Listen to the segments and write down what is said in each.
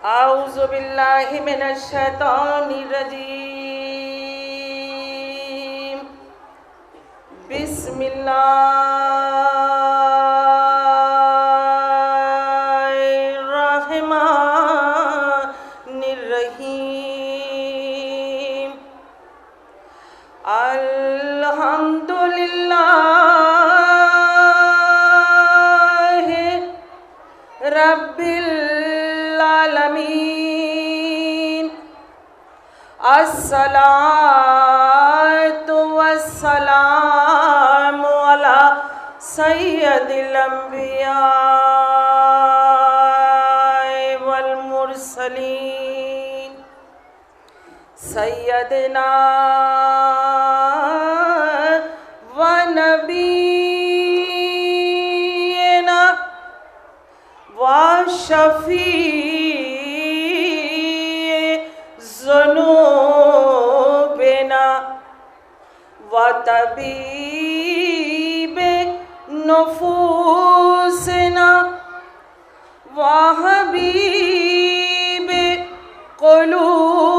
आऊज़ु बिल्लाहि मिनश शैतानिर रजीम। बिस्मिल्लाहिर रहमानिर रहीम। अल्हम्दुलिल्लाहि रब्बिल आलमीन। अस्सलातु वस्सलामु अला सय्यदिल अंबिया वल मुरसलीन सय्यदना व नबीना व शफी ज़ुनूबिना व तबीब नुफूसिना व हबीब क़ुलूबिना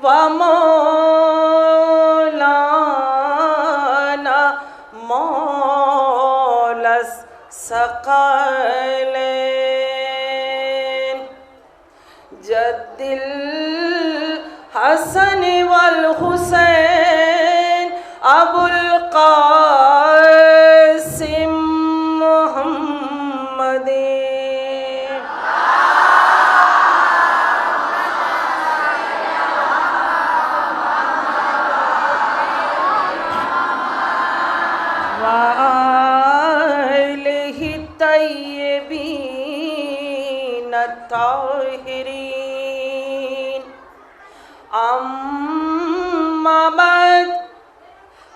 व मौलाना मौलस सकलैन जद्दिल हसन वल हुसैन अबुल कासिम मुहम्मदीन। वालिहि तय्यबीन ताहिरीन। अम्मा बाद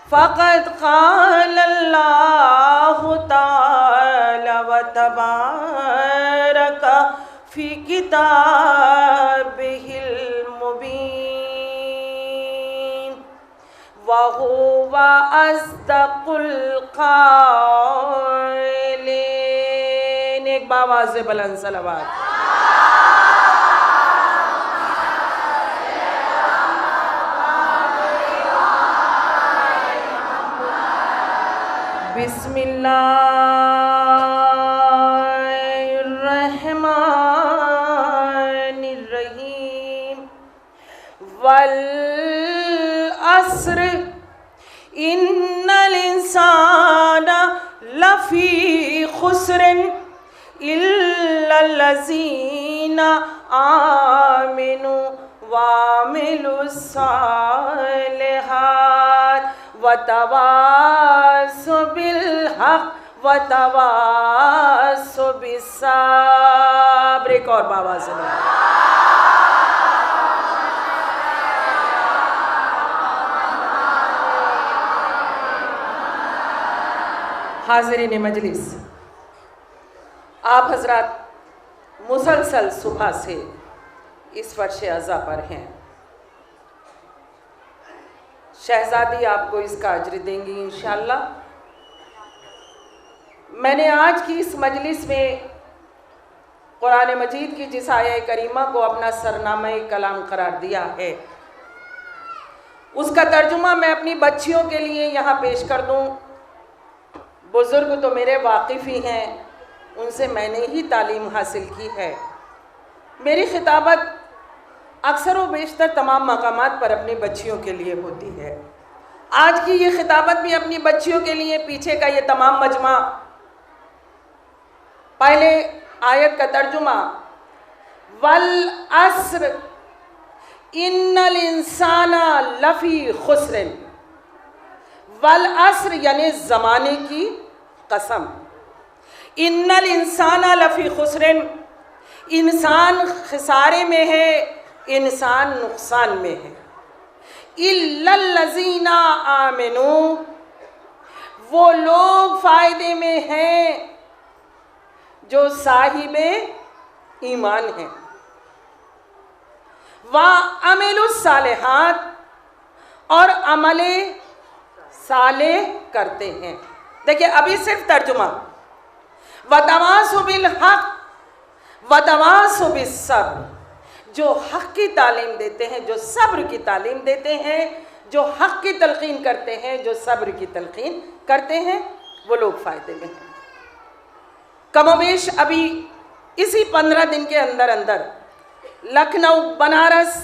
फ़क़द क़ाल अल्लाहु तआला व तबारक फ़ी किताबिहिल मुबीन व हुवा अस्दक़ुल क़ाइलीन। एक बावाज़ से बुलंद सलावत। बिस्मिल्लाहिर्रहमानिर्रहीम। वल अस्र इन्नल इंसाना लफ़ी खुस्रिन इल्लल्लज़ीना आमिनु वामिलुस्सालिहात वतवासौ बिल हक़ वतवासौ बिस्सब्र। एक और बाबा से हाज़रीन मजलिस, आप हजरात मुसलसल सुबह से इस फर्श अज़ा पर हैं। शहज़ादी आपको इसका अज्र देंगी इंशाअल्लाह। मैंने आज की इस मजलिस में कुरान मजीद की जिस आया करीमा को अपना सरनामा कलाम करार दिया है, उसका तर्जुमा मैं अपनी बच्चियों के लिए यहाँ पेश कर दूँ। बुज़ुर्ग तो मेरे वाकिफ़ ही हैं, उनसे मैंने ही तालीम हासिल की है। मेरी खिताबत अक्सर व बेशतर तमाम मकामात पर अपनी बच्चियों के लिए होती है। आज की ये खिताबत भी अपनी बच्चियों के लिए। पीछे का ये तमाम मजमा, पहले आयत का तर्जुमा वल अस्र इन्नल इंसाना लफ़ी खुस्रिन। वल अस्र यानी ज़माने की कसम। इन्नल इंसाना लफ़ी खुस्रिन, इंसान खसारे में है, इंसान नुकसान में है। इल्लल्लज़ीना आमिनू, वो लोग फ़ायदे में हैं जो साहिबे ईमान हैं। व अमिलुस्सालिहात, और अमले साले करते हैं। देखिए अभी सिर्फ तर्जुमा। वतवासौ बिल हक़ वतवासौ बिस्सब्र, जो हक़ की तालीम देते हैं, जो सब्र की तालीम देते हैं, जो हक़ की तलक़ीन करते हैं, जो सब्र की तलक़ीन करते हैं, वो लोग फ़ायदे में हैं। कमोबेश अभी इसी 15 दिन के अंदर अंदर लखनऊ, बनारस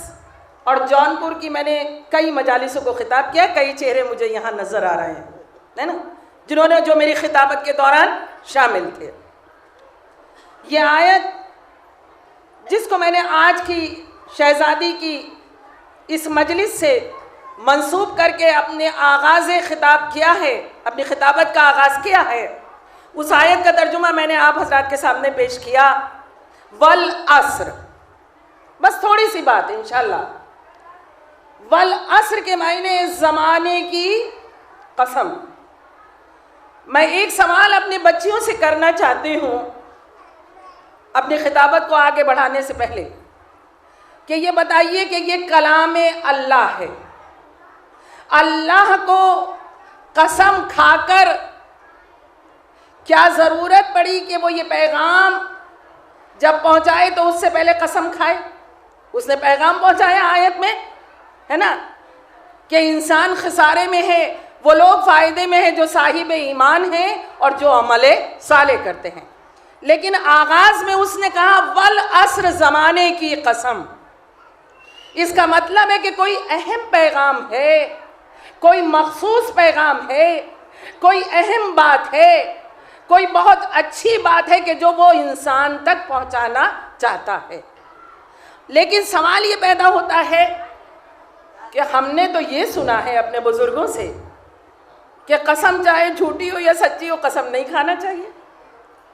और जौनपुर की मैंने कई मजालिसों को ख़िताब किया। कई चेहरे मुझे यहाँ नज़र आ रहे हैं, है ना, जिन्होंने जो मेरी खिताबत के दौरान शामिल थे। ये आयत जिसको मैंने आज की शहज़ादी की इस मजलिस से मंसूब करके अपने आगाज़ खिताब किया है, अपनी खिताबत का आगाज़ किया है, उस आयत का तर्जुमा मैंने आप हज़रात के सामने पेश किया। वल अस्र, बस थोड़ी सी बात इंशाअल्लाह। वल अस्र के मायने ज़माने की कसम। मैं एक सवाल अपनी बच्चियों से करना चाहती हूँ अपनी खिताबत को आगे बढ़ाने से पहले, कि ये बताइए कि ये कलाम अल्लाह है, अल्लाह को कसम खाकर क्या ज़रूरत पड़ी कि वो ये पैगाम जब पहुँचाए तो उससे पहले कसम खाए? उसने पैगाम पहुँचाया आयत में, है ना, कि इंसान खसारे में है, वो लोग फ़ायदे में है जो साहिब ईमान हैं और जो अमले साले करते हैं। लेकिन आगाज़ में उसने कहा वल अस्र, ज़माने की कसम। इसका मतलब है कि कोई अहम पैगाम है, कोई मखसूस पैगाम है, कोई अहम बात है, कोई बहुत अच्छी बात है कि जो वो इंसान तक पहुंचाना चाहता है। लेकिन सवाल ये पैदा होता है कि हमने तो ये सुना है अपने बुज़ुर्गों से कि कसम चाहे झूठी हो या सच्ची हो, कसम नहीं खाना चाहिए।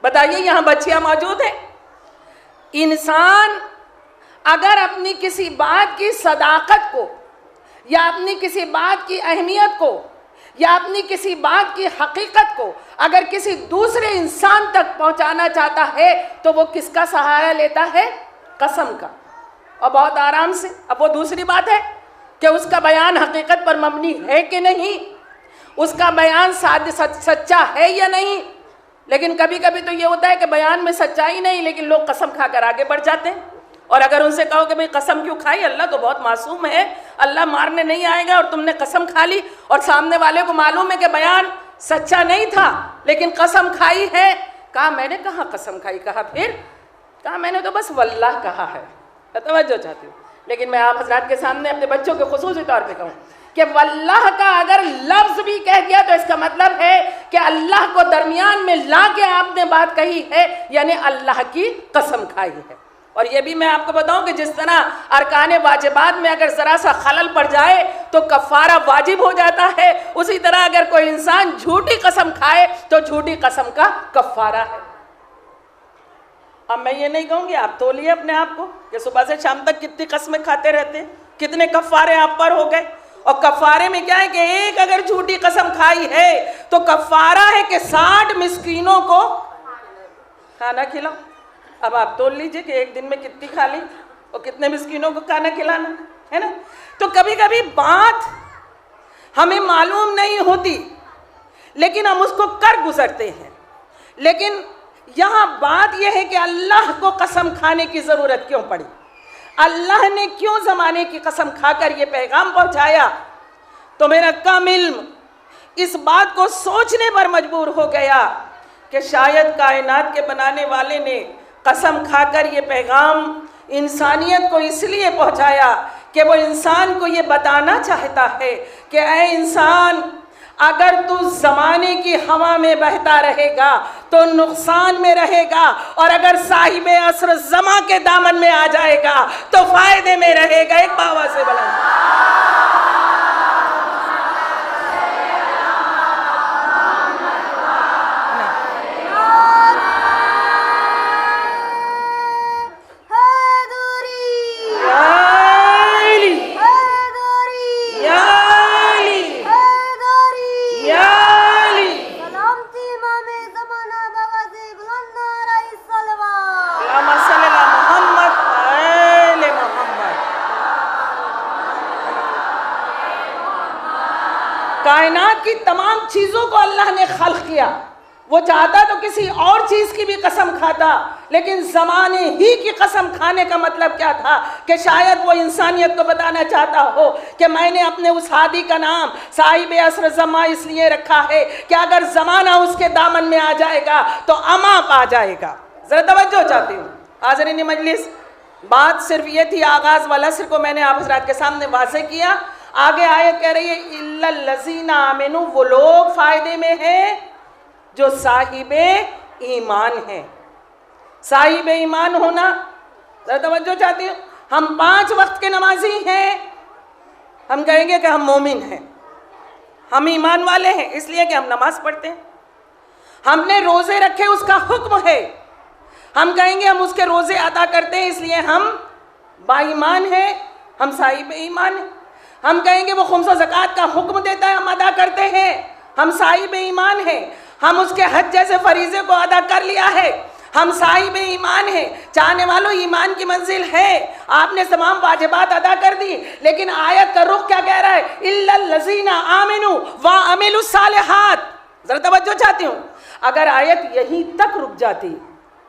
बताइए, यहाँ बच्चियाँ मौजूद हैं। इंसान अगर अपनी किसी बात की सदाकत को या अपनी किसी बात की अहमियत को या अपनी किसी बात की हकीकत को अगर किसी दूसरे इंसान तक पहुंचाना चाहता है तो वो किसका सहारा लेता है? कसम का, और बहुत आराम से। अब वो दूसरी बात है कि उसका बयान हकीकत पर मबनी है कि नहीं, उसका बयान सच्चा है या नहीं। लेकिन कभी कभी तो ये होता है कि बयान में सच्चाई नहीं, लेकिन लोग कसम खाकर आगे बढ़ जाते हैं। और अगर उनसे कहो कि भाई कसम क्यों खाई, अल्लाह तो बहुत मासूम है, अल्लाह मारने नहीं आएगा, और तुमने कसम खा ली, और सामने वाले को मालूम है कि बयान सच्चा नहीं था लेकिन कसम खाई है। कहा मैंने कहा कसम खाई, कहा फिर, कहा मैंने तो बस वल्लाह कहा है। तवज्जो चाहती हूँ, लेकिन मैं आप हज़रात के सामने अपने बच्चों के खुसूसी तौर पे कहूँ कि वल्लाह का अगर लफ्ज़ भी कह दिया तो इसका मतलब है कि अल्लाह को दरमियान में ला के आपने बात कही है, यानी अल्लाह की कसम खाई है। और ये भी मैं आपको बताऊं कि जिस तरह अरकान वाजिबात में अगर ज़रा सा खलल पड़ जाए तो कफ़ारा वाजिब हो जाता है, उसी तरह अगर कोई इंसान झूठी कसम खाए तो झूठी कसम का कफ़ारा है। अब मैं ये नहीं कहूँगी आप तोलिए अपने आप को कि सुबह से शाम तक कितनी कस्में खाते रहते, कितने कफ़ारे आप पर हो गए। और कफ़ारे में क्या है कि एक अगर झूठी कसम खाई है तो कफ़ारा है कि 60 मिस्कीनों को खाना खिलाओ। अब आप तोल लीजिए कि एक दिन में कितनी खा ली और कितने मिस्कीनों को खाना खिलाना है ना। तो कभी कभी बात हमें मालूम नहीं होती लेकिन हम उसको कर गुजरते हैं। लेकिन यहाँ बात यह है कि अल्लाह को कसम खाने की ज़रूरत क्यों पड़ी, अल्लाह ने क्यों ज़माने की कसम खाकर ये पैगाम पहुँचाया। तो मेरा काम इल्म इस बात को सोचने पर मजबूर हो गया कि शायद कायनात के बनाने वाले ने कसम खाकर ये पैगाम इंसानियत को इसलिए पहुँचाया कि वो इंसान को ये बताना चाहता है कि ऐ इंसान, अगर तू ज़माने की हवा में बहता रहेगा तो नुकसान में रहेगा, और अगर साहिब असर ज़मा के दामन में आ जाएगा तो फ़ायदे में रहेगा। एक बाबा से बोला कायनात की तमाम चीज़ों को अल्लाह ने खल्क़ किया। वो चाहता तो किसी और चीज़ की भी कसम खाता, लेकिन ज़माने ही की कसम खाने का मतलब क्या था कि शायद वो इंसानियत को बताना चाहता हो कि मैंने अपने उस हादी का नाम साहिब असर ज़मा इसलिए रखा है कि अगर ज़माना उसके दामन में आ जाएगा तो अमा पा जाएगा। ज़रा तवज्जो चाहती हूँ हाज़रीन मजलिस, बात सिर्फ ये थी, आगाज़ वाला सिर्फ को मैंने आप हज़रात के सामने वाज़े किया। आगे आयत कह रही है इल्लल लज़ीना आमनू, वो लोग फ़ायदे में हैं जो साहिबे ईमान हैं। साहिब ईमान होना, ज़रा तवज्जो चाहती हूँ, हम 5 वक्त के नमाजी हैं, हम कहेंगे कि हम मोमिन हैं, हम ईमान वाले हैं इसलिए कि हम नमाज पढ़ते हैं। हमने रोज़े रखे उसका हुक्म है, हम कहेंगे हम उसके रोज़े अदा करते हैं इसलिए हम बाईमान हैं, हम साहिब ईमान हैं। हम कहेंगे वो खुम्स ज़कात का हुक्म देता है, हम अदा करते हैं, हम साहिब ईमान हैं। हम उसके हज जैसे फरीज़े को अदा कर लिया है, हम साहिब ईमान हैं। चाहने वालों, ईमान की मंजिल है, आपने तमाम वाजिबात अदा कर दी, लेकिन आयत का रुख क्या कह रहा है? इल्लल लज़ीना आमनू व अमिलुस सालिहात। ज़रा तवज्जो चाहती हूँ, अगर आयत यहीं तक रुक जाती,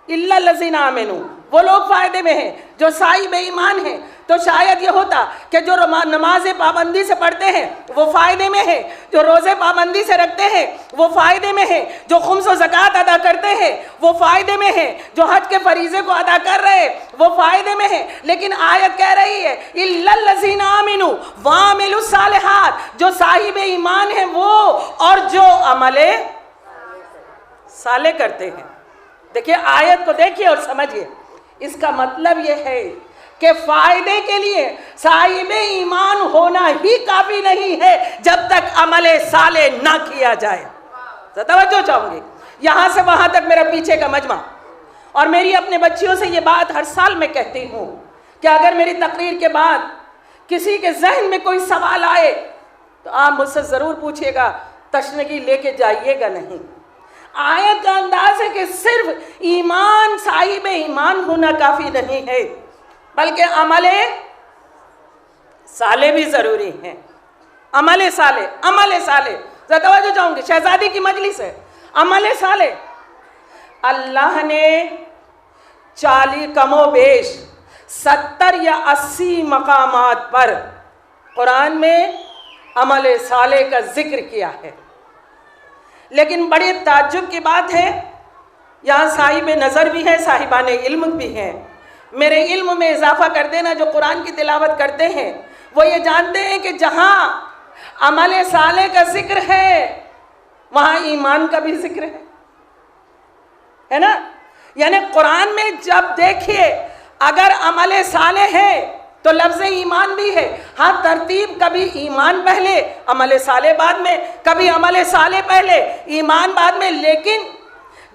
इल्लल लज़ीना आमनू, वो लोग फ़ायदे में हैं जो साहिब ईमान हैं, तो शायद ये होता कि जो नमाज पाबंदी से पढ़ते हैं वो फ़ायदे में है, जो रोज़े पाबंदी से रखते हैं वो फ़ायदे में है, जो खुम्स व ज़कात अदा करते हैं वो फ़ायदे में है, जो हज के फरीज़े को अदा कर रहे हैं वो फ़ायदे में है। लेकिन आयत कह रही है इल्लल लज़ीना आमिनू व अमिलुस सालिहात, जो साहिब ईमान है वो और जो अमले साले करते हैं। देखिए आयत को देखिए और समझिए, इसका मतलब ये है कि फ़ायदे के लिए साहिब ईमान होना ही काफ़ी नहीं है जब तक अमले साले ना किया जाए। तो तवज्जो चाहूँगी, यहाँ से वहाँ तक मेरा पीछे का मजमा, और मेरी अपने बच्चियों से ये बात हर साल मैं कहती हूँ कि अगर मेरी तकरीर के बाद किसी के जहन में कोई सवाल आए तो आप मुझसे ज़रूर पूछिएगा, तशनगी लेके जाइएगा नहीं। आयत का अंदाज है कि सिर्फ ईमान, साहिब ईमान होना काफ़ी नहीं है, बल्कि अमले साले भी ज़रूरी हैं। अमले साले, अमले साले, तवज्जो चाहूँगी, शहजादी की मजलिस है। अमले साले, अल्लाह ने 40 कमो बेश 70 या 80 मकामात पर कुरान में अमले साले का जिक्र किया है। लेकिन बड़े ताज्जुब की बात है, यहाँ साहिब नज़र भी है, साहिबाने इल्म भी हैं। मेरे इल्म में इजाफा कर देना, जो कुरान की तिलावत करते हैं वो ये जानते हैं कि जहाँ अमल साले का जिक्र है वहाँ ईमान का भी जिक्र है ना। यानी कुरान में जब देखिए अगर अमल साले है तो लफ्ज़ ईमान भी है। हाँ, तरतीब कभी ईमान पहले अमल साले बाद में, कभी अमल साले पहले ईमान बाद में, लेकिन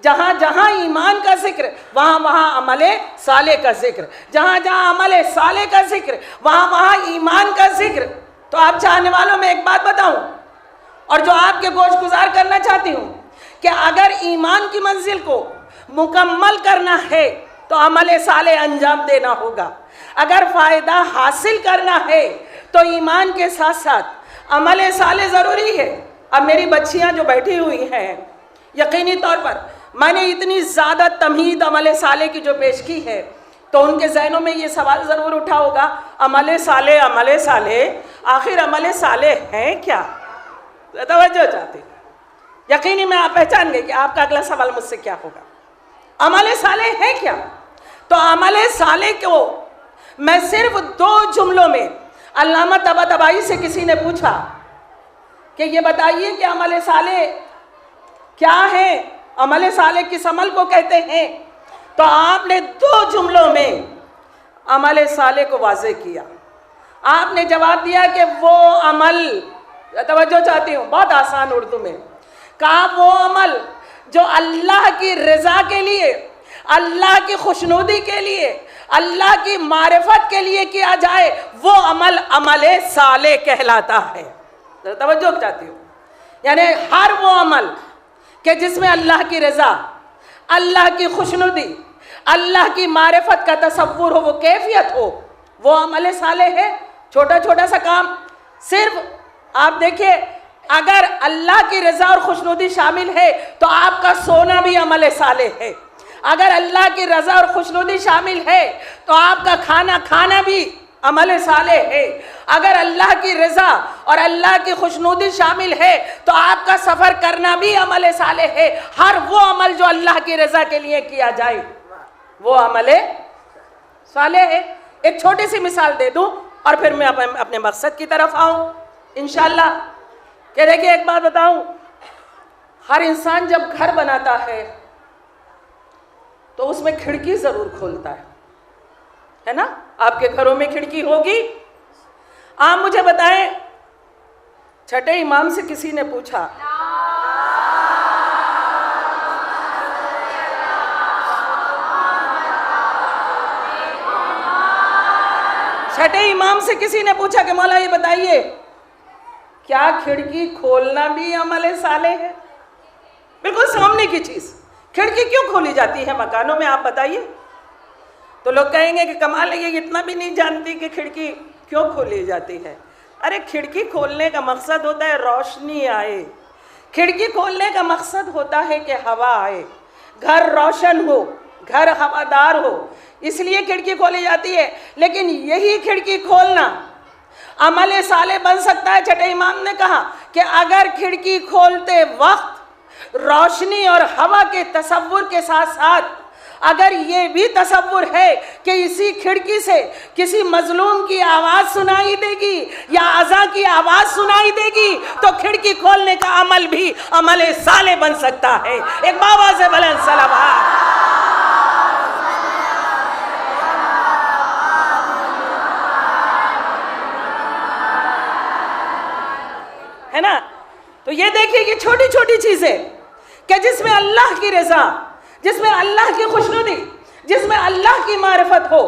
जहाँ जहाँ ईमान का जिक्र वहाँ वहाँ अमल साले का जिक्र, जहाँ जहाँ अमल साले का जिक्र वहाँ वहाँ ईमान का जिक्र। तो आप चाहने वालों में एक बात बताऊँ और जो आपके गोश गुजार करना चाहती हूँ कि अगर ईमान की मंजिल को मुकम्मल करना है तो अमल साले अंजाम देना होगा। अगर फ़ायदा हासिल करना है तो ईमान के साथ साथ अमल साले ज़रूरी है। अब मेरी बच्चियां जो बैठी हुई हैं, यकीनी तौर पर मैंने इतनी ज़्यादा तमहीद अमल साले की जो पेश की है तो उनके जहनों में ये सवाल ज़रूर उठा होगा, अमल साले, अमल साले, आखिर अमल साले हैं क्या? तवज्जो चाहती, यकीनी में आप पहचान गए कि आपका अगला सवाल मुझसे क्या होगा। अमल साले हैं क्या? तो अमल साले को मैं सिर्फ 2 जुमलों में, अल्लामा तबातबाई से किसी ने पूछा कि ये बताइए कि अमल साले क्या है, अमल साले किस अमल को कहते हैं, तो आपने 2 जुमलों में अमल साले को वाज़े किया। आपने जवाब दिया कि वो अमल, तवज्जो चाहती हूँ, बहुत आसान उर्दू में कहा, वो अमल जो अल्लाह की रज़ा के लिए, अल्लाह की खुशनुदी के लिए, अल्लाह की मारिफत के लिए किया जाए वो अमल अमल साले कहलाता है। तवज्जो चाहती हूँ, यानी हर वो अमल कि जिसमें अल्लाह की रज़ा, अल्लाह की खुशनुदी, अल्लाह की मारिफत का तसव्वुर हो, वो कैफियत हो, वो अमल साले है। छोटा छोटा सा काम, सिर्फ आप देखिए अगर अल्लाह की रज़ा और खुशनुदी शामिल है तो आपका सोना भी अमल साले है, अगर अल्लाह की रज़ा और खुशनुदी शामिल है तो आपका खाना खाना भी अमल साले है। अगर अल्लाह की रज़ा और अल्लाह की खुशनुदी शामिल है तो आपका सफ़र करना भी अमल साले है। हर वो अमल जो अल्लाह की रज़ा के लिए किया जाए वो अमल साले है। एक छोटी सी मिसाल दे दूं और फिर मैं अपने मकसद की तरफ आऊं इंशाअल्लाह। कि देखिए, एक बात बताऊं, हर इंसान जब घर बनाता है तो उसमें खिड़की ज़रूर खोलता है ना? आपके घरों में खिड़की होगी। आप मुझे बताएं, छठे इमाम से किसी ने पूछा, छठे इमाम से किसी ने पूछा कि मौला ये बताइए, क्या खिड़की खोलना भी अमल साले है? बिल्कुल सामने की चीज़, खिड़की क्यों खोली जाती है मकानों में, आप बताइए। तो लोग कहेंगे कि कमाल है, ये इतना भी नहीं जानती कि खिड़की क्यों खोली जाती है। अरे खिड़की खोलने का मकसद होता है रोशनी आए, खिड़की खोलने का मकसद होता है कि हवा आए, घर रोशन हो, घर हवादार हो, इसलिए खिड़की खोली जाती है। लेकिन यही खिड़की खोलना अमल साले बन सकता है। छठे इमाम ने कहा कि अगर खिड़की खोलते वक्त रोशनी और हवा के तसव्वुर के साथ साथ अगर ये भी तसव्वुर है कि इसी खिड़की से किसी मजलूम की आवाज़ सुनाई देगी या अज़ा की आवाज़ सुनाई देगी, तो खिड़की खोलने का अमल भी अमल साले बन सकता है। एक बाबा से बुलंद सलावत। है ना? तो ये देखिए, ये छोटी छोटी चीज़ें कि जिसमें अल्लाह की रज़ा, जिसमें अल्लाह की खुशनुदी, जिसमें अल्लाह की मारिफत हो,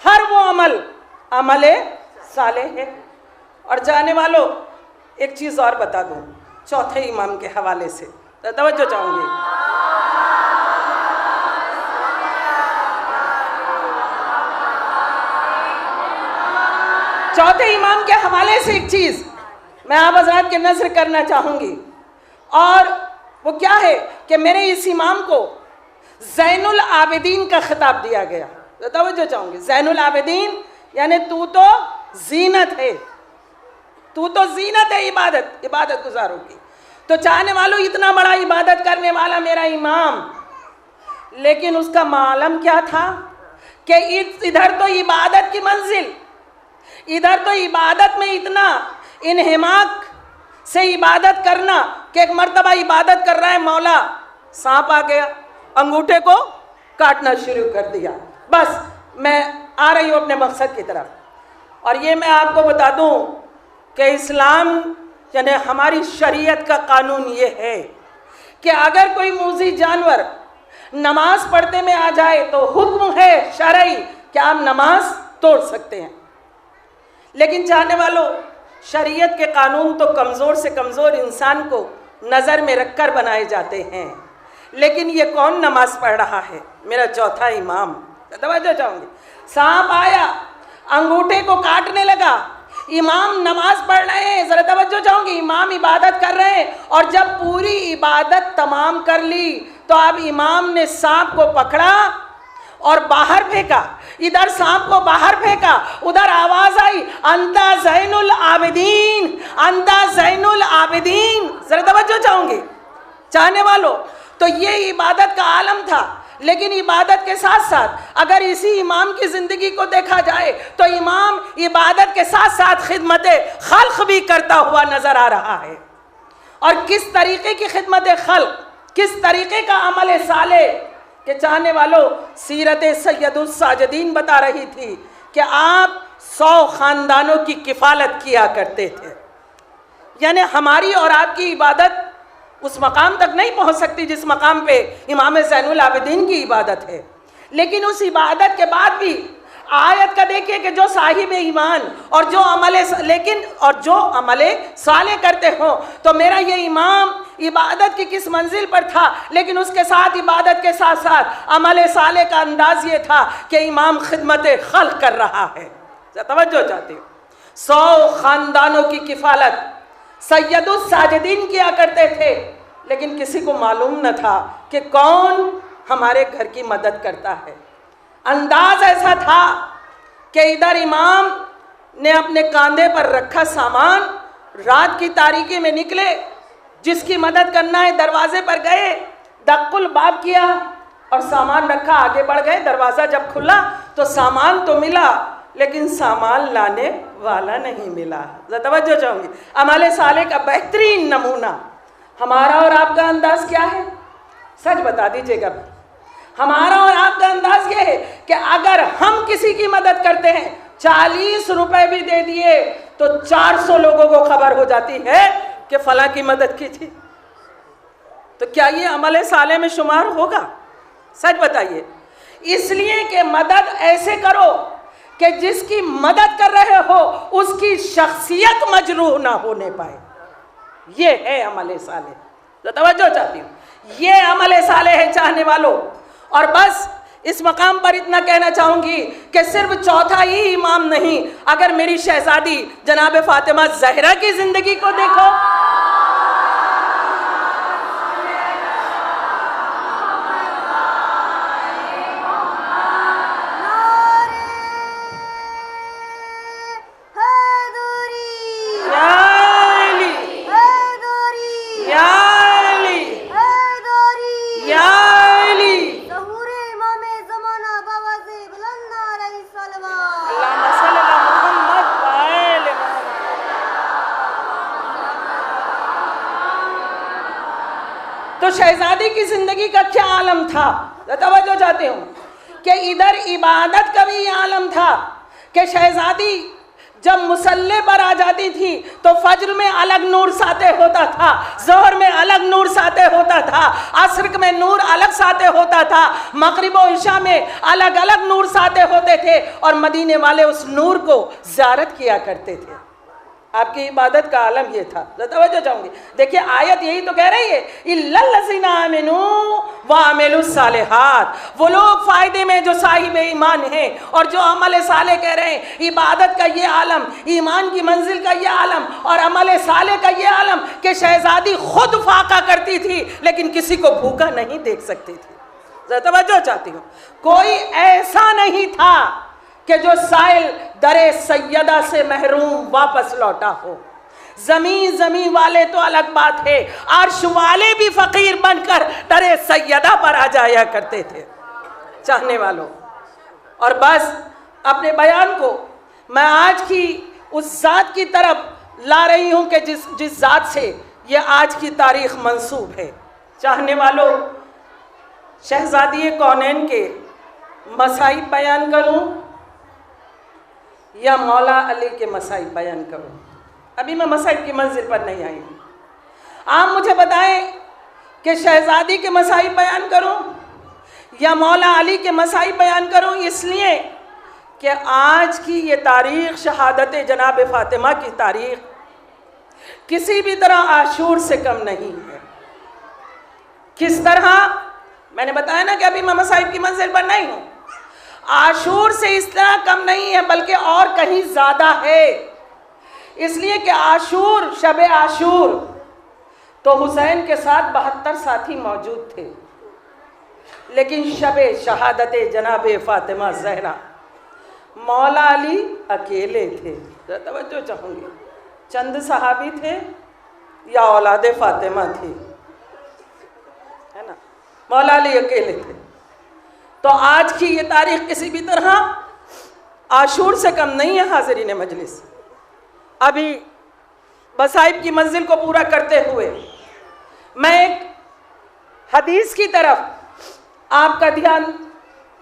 हर वो अमल अमल साले है। और जाने वालों, एक चीज़ और बता दूं चौथे इमाम के हवाले से, तो तवज्जो चाहूँगी। चौथे इमाम के हवाले से एक चीज़ मैं आप हज़रात के नज़र करना चाहूँगी, और वो क्या है कि मेरे इस इमाम को ज़ैनुल आबिदीन का खिताब दिया गया। तो तवज्जो चाहूँगी, ज़ैनुल आबिदीन यानी तू तो जीनत है, तू तो जीनत है, इबादत गुजारों की। तो चाहने वालों, इतना बड़ा इबादत करने वाला मेरा इमाम, लेकिन उसका मालम क्या था कि इधर तो इबादत की मंजिल, इधर तो इबादत में इतना इन्हिमाक से इबादत करना कि एक मर्तबा इबादत कर रहा है, मौला सांप आ गया, अंगूठे को काटना शुरू कर दिया। बस मैं आ रही हूँ अपने मकसद की तरफ। और ये मैं आपको बता दूँ कि इस्लाम यानी हमारी शरीयत का कानून ये है कि अगर कोई मूज़ी जानवर नमाज पढ़ते में आ जाए तो हुक्म है शरई कि आप नमाज तोड़ सकते हैं। लेकिन चाहने वालों, शरीयत के कानून तो कमज़ोर से कमज़ोर इंसान को नज़र में रखकर बनाए जाते हैं। लेकिन ये कौन नमाज पढ़ रहा है? मेरा चौथा इमाम। तवज्जो चाहूँगी, सांप आया, अंगूठे को काटने लगा, इमाम नमाज पढ़ रहे हैं, ज़रा तवज्जो चाहूँगी, इमाम इबादत कर रहे हैं। और जब पूरी इबादत तमाम कर ली तो अब इमाम ने सांप को पकड़ा और बाहर फेंका, इधर सांप को बाहर फेंका, उधर आवाज़ आई, अंता ज़ैनुल आबिदीन, अंता ज़ैनुल आबिदीन। ज़रा तवज्जो चाहूँगी चाहने वालों, तो ये इबादत का आलम था। लेकिन इबादत के साथ साथ अगर इसी इमाम की ज़िंदगी को देखा जाए तो इमाम इबादत के साथ साथ खिदमत खल्क़ भी करता हुआ नज़र आ रहा है। और किस तरीक़े की खिदमत खल्क़, किस तरीक़े का अमल साले के चाहने वालों, सीरत सैयदुस साजिदीन बता रही थी कि आप 100 ख़ानदानों की किफ़ालत किया करते थे। यानी हमारी और आपकी इबादत उस मकाम तक नहीं पहुंच सकती जिस मकाम पे इमाम ज़ैनुल आबिदीन की इबादत है। लेकिन उस इबादत के बाद भी आयत का देखिए कि जो साहिब ईमान और जो अमल साले करते हो, तो मेरा ये इमाम इबादत की किस मंजिल पर था, लेकिन उसके साथ इबादत के साथ साथ अमल साले का अंदाज ये था कि इमाम खिदमत खल्क़ कर रहा है। तवज्जो चाहती हूँ, 100 ख़ानदानों की किफ़ालत सैयदुस साजिदीन किया करते थे। लेकिन किसी को मालूम न था कि कौन हमारे घर की मदद करता है। अंदाज ऐसा था कि इधर इमाम ने अपने कंधे पर रखा सामान, रात की तारीकी में निकले, जिसकी मदद करना है दरवाजे पर गए, दक्कुल बाब किया और सामान रखा, आगे बढ़ गए। दरवाज़ा जब खुला तो सामान तो मिला, लेकिन सामान लाने वाला नहीं मिला। तवज्जो चाहूँगी, अमल साले का बेहतरीन नमूना हमारा और आपका अंदाज क्या है? सच बता दीजिएगा। हमारा और आपका अंदाज ये है कि अगर हम किसी की मदद करते हैं, 40 रुपए भी दे दिए तो 400 लोगों को खबर हो जाती है कि फला की मदद की थी। तो क्या ये अमल साले में शुमार होगा? सच बताइए। इसलिए कि मदद ऐसे करो कि जिसकी मदद कर रहे हो उसकी शख्सियत मजरूह ना होने पाए। ये है अमल साले। तो तवज्जो चाहती हूँ, ये अमल साले है चाहने वालों। और बस इस मकाम पर इतना कहना चाहूँगी कि सिर्फ चौथा ही इमाम नहीं, अगर मेरी शहजादी जनाब फातिमा ज़हरा की ज़िंदगी को देखो, तो शहजादी की जिंदगी का क्या आलम था? तवज्जो चाहती हूँ कि इधर इबादत का भी आलम था कि शहजादी जब मुसल्ले पर आ जाती थी तो फज्र में अलग नूर साते होता था, ज़ोहर में अलग नूर साते होता था, असर में नूर अलग साते होता था, मगरिब और इशा में अलग अलग नूर साते होते थे, और मदीने वाले उस नूर को ज़ियारत किया करते थे। आपकी इबादत का आलम ये था। तवज्जो चाहूँगी, देखिए आयत यही तो कह रही है, इल्लल्लज़ीना आमनू व अमिलुस्सालिहात, वो लोग फ़ायदे में जो साहिब ईमान हैं और जो अमल साले कह रहे हैं। इबादत का ये आलम, ईमान की मंजिल का ये आलम और अमल साले का ये आलम कि शहजादी खुद फाका करती थी लेकिन किसी को भूखा नहीं देख सकती थी। तवज्जो चाहती हूँ, कोई ऐसा नहीं था कि जो साइल दरे सैयदा से महरूम वापस लौटा हो। जमीन वाले तो अलग बात है, अर्श वाले भी फकीर बनकर दरे सैयदा पर आ जाया करते थे चाहने वालों। और बस अपने बयान को मैं आज की उस ज़ात की तरफ ला रही हूँ कि जिस ज़ात से ये आज की तारीख़ मंसूब है। चाहने वालों, शहजादी कौनैन के मसाइब बयान करूँ या मौला अली के मसाइब बयान करूँ? अभी मैं मसाइब की मंजिल पर नहीं आई हूँ। आप मुझे बताएं कि शहजादी के मसाइब बयान करूँ या मौला अली के मसाइब बयान करूँ? इसलिए कि आज की ये तारीख़, शहादत जनाब फ़ातिमा की तारीख़ किसी भी तरह आशूर से कम नहीं है। किस तरह? मैंने बताया ना कि अभी मैं मसाइब की मंजिल पर नहीं हूँ। आशूर से इस तरह कम नहीं है, बल्कि और कहीं ज़्यादा है। इसलिए कि आशूर, शब आशूर तो हुसैन के साथ 72 साथी मौजूद थे, लेकिन शब शहादत जनाब फ़ातिमा ज़हरा मौला अली अकेले थे। तवज्जो चाहूँगी, चंद सहाबी थे या औलाद फ़ातिमा थी, है ना? मौला अली अकेले थे। तो आज की ये तारीख़ किसी भी तरह आशूर से कम नहीं है। हाज़रीन मजलिस, अभी मसाइब की मंजिल को पूरा करते हुए मैं एक हदीस की तरफ आपका ध्यान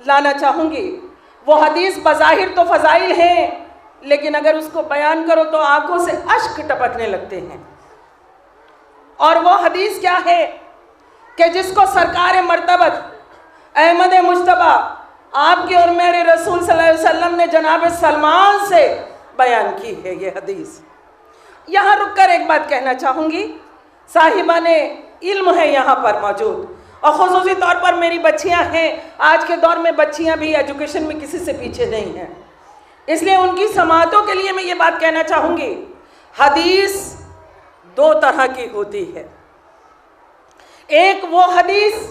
लाना चाहूँगी। वो हदीस बज़ाहिर तो फ़ज़ाइल हैं, लेकिन अगर उसको बयान करो तो आंखों से अश्क टपकने लगते हैं। और वो हदीस क्या है कि जिसको सरकार मर्तबत अहमद मुश्तबा आपके और मेरे रसूल सल्लल्लाहु अलैहि वसल्लम ने जनाब सलमान से बयान की है ये हदीस। यहाँ रुक कर एक बात कहना चाहूँगी, साहिबाने इल्म है यहाँ पर मौजूद, और ख़ुसूसी तौर पर मेरी बच्चियाँ हैं। आज के दौर में बच्चियाँ भी एजुकेशन में किसी से पीछे नहीं हैं, इसलिए उनकी समातों के लिए मैं ये बात कहना चाहूँगी, हदीस दो तरह की होती है। एक वो हदीस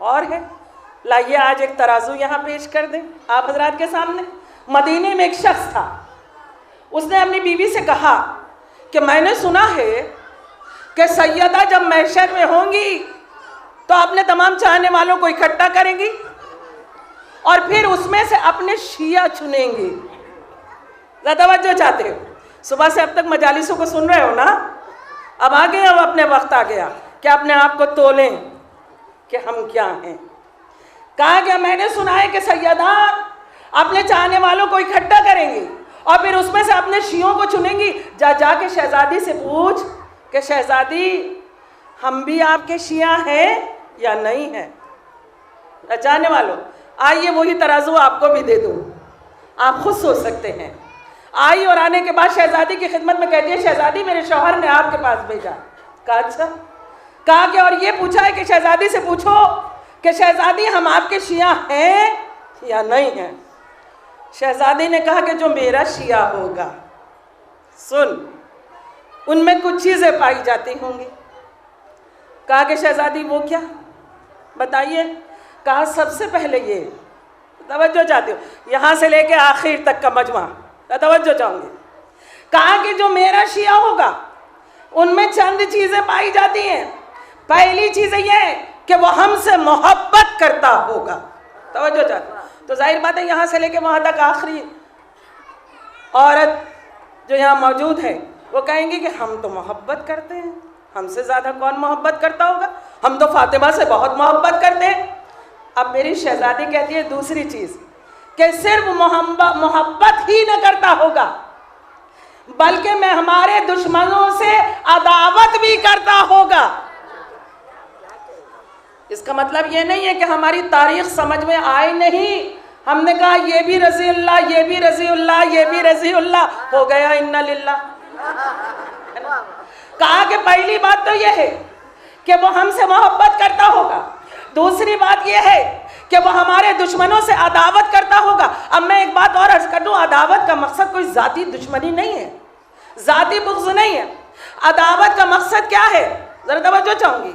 और है। लाइए आज एक तराजू यहाँ पेश कर दें आप हजरात के सामने। मदीने में एक शख्स था, उसने अपनी बीवी से कहा कि मैंने सुना है कि सैयदा जब महशर में होंगी तो अपने तमाम चाहने वालों को इकट्ठा करेंगी और फिर उसमें से अपने शिया चुनेंगी। तवज्जो चाहते हो? सुबह से अब तक मजालिसों को सुन रहे हो ना? अब आ गए, अब अपने वक्त आ गया कि अपने आप को तोलें कि हम क्या हैं। कहा गया मैंने सुना है कि सैयदा अपने चाहने वालों को इकट्ठा करेंगी और फिर उसमें से अपने शियों को चुनेंगी। जाके शहजादी से पूछ कि शहजादी हम भी आपके शिया हैं या नहीं हैं। चाहने वालों आइए वही तराजू आपको भी दे दूँ, आप खुद सोच सकते हैं। आई और आने के बाद शहजादी की खिदमत में कहती है शहजादी मेरे शौहर ने आपके पास भेजा। कहा अच्छा। कहा कि और ये पूछा है कि शहजादी से पूछो कि शहजादी हम आपके शिया हैं या नहीं हैं। शहजादी ने कहा कि जो मेरा शिया होगा, सुन उनमें कुछ चीज़ें पाई जाती होंगी। कहा कि शहजादी वो क्या, बताइए। कहा सबसे पहले ये, तवज्जो चाहते हो, यहाँ से लेके आखिर तक का मजमा, तवज्जो चाहूँगी। कहा कि जो मेरा शिया होगा उनमें चंद चीज़ें पाई जाती हैं। पहली चीज़ ये है कि वो हमसे मोहब्बत करता होगा। तवज्जो चाहते हो? तो जाहिर बात है यहाँ से लेके वहाँ तक आखिरी औरत जो यहाँ मौजूद है वो कहेंगी कि हम तो मोहब्बत करते हैं, हमसे ज़्यादा कौन मोहब्बत करता होगा, हम तो फातिमा से बहुत मोहब्बत करते हैं। अब मेरी शहजादी कहती है दूसरी चीज़ कि सिर्फ मोहब्बत ही न करता होगा बल्कि मैं हमारे दुश्मनों से अदावत भी करता होगा। इसका मतलब ये नहीं है कि हमारी तारीख समझ में आए नहीं, हमने कहा ये भी रज़ीउल्लाह, ये भी रज़ीउल्लाह, ये भी रज़ीउल्लाह, हो गया इन्ना लिल्लाह। कहा कि पहली बात तो यह है कि वो हमसे मोहब्बत करता होगा, दूसरी बात यह है कि वो हमारे दुश्मनों से अदावत करता होगा। अब मैं एक बात और अर्ज कर दूं, अदावत का मकसद कोई ज़ाती दुश्मनी नहीं है, ज़ाती बुग़्ज़ नहीं है। अदावत का मकसद क्या है, ज़रा तवज्जो चाहूँगी।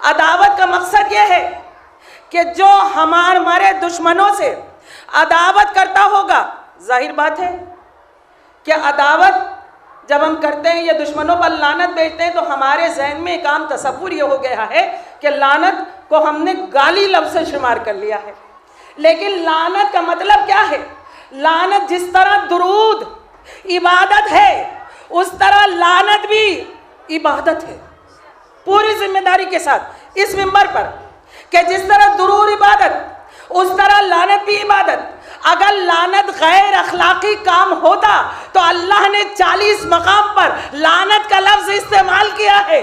अदावत का मकसद यह है कि जो हमारे दुश्मनों से अदावत करता होगा, जाहिर बात है कि अदावत जब हम करते हैं या दुश्मनों पर लानत भेजते हैं तो हमारे जहन में एक आम तसव्वुर ये हो गया है कि लानत को हमने गाली लफ्ज़ से शुमार कर लिया है। लेकिन लानत का मतलब क्या है? लानत जिस तरह दुरूद इबादत है उस तरह लानत भी इबादत है। पूरी जिम्मेदारी के साथ इस मिंबर पर कि जिस तरह दुरूद इबादत उस तरह लानत भी इबादत। अगर लानत गैर अखलाकी काम होता तो अल्लाह ने 40 मकाम पर लानत का लफ्ज़ इस्तेमाल किया है।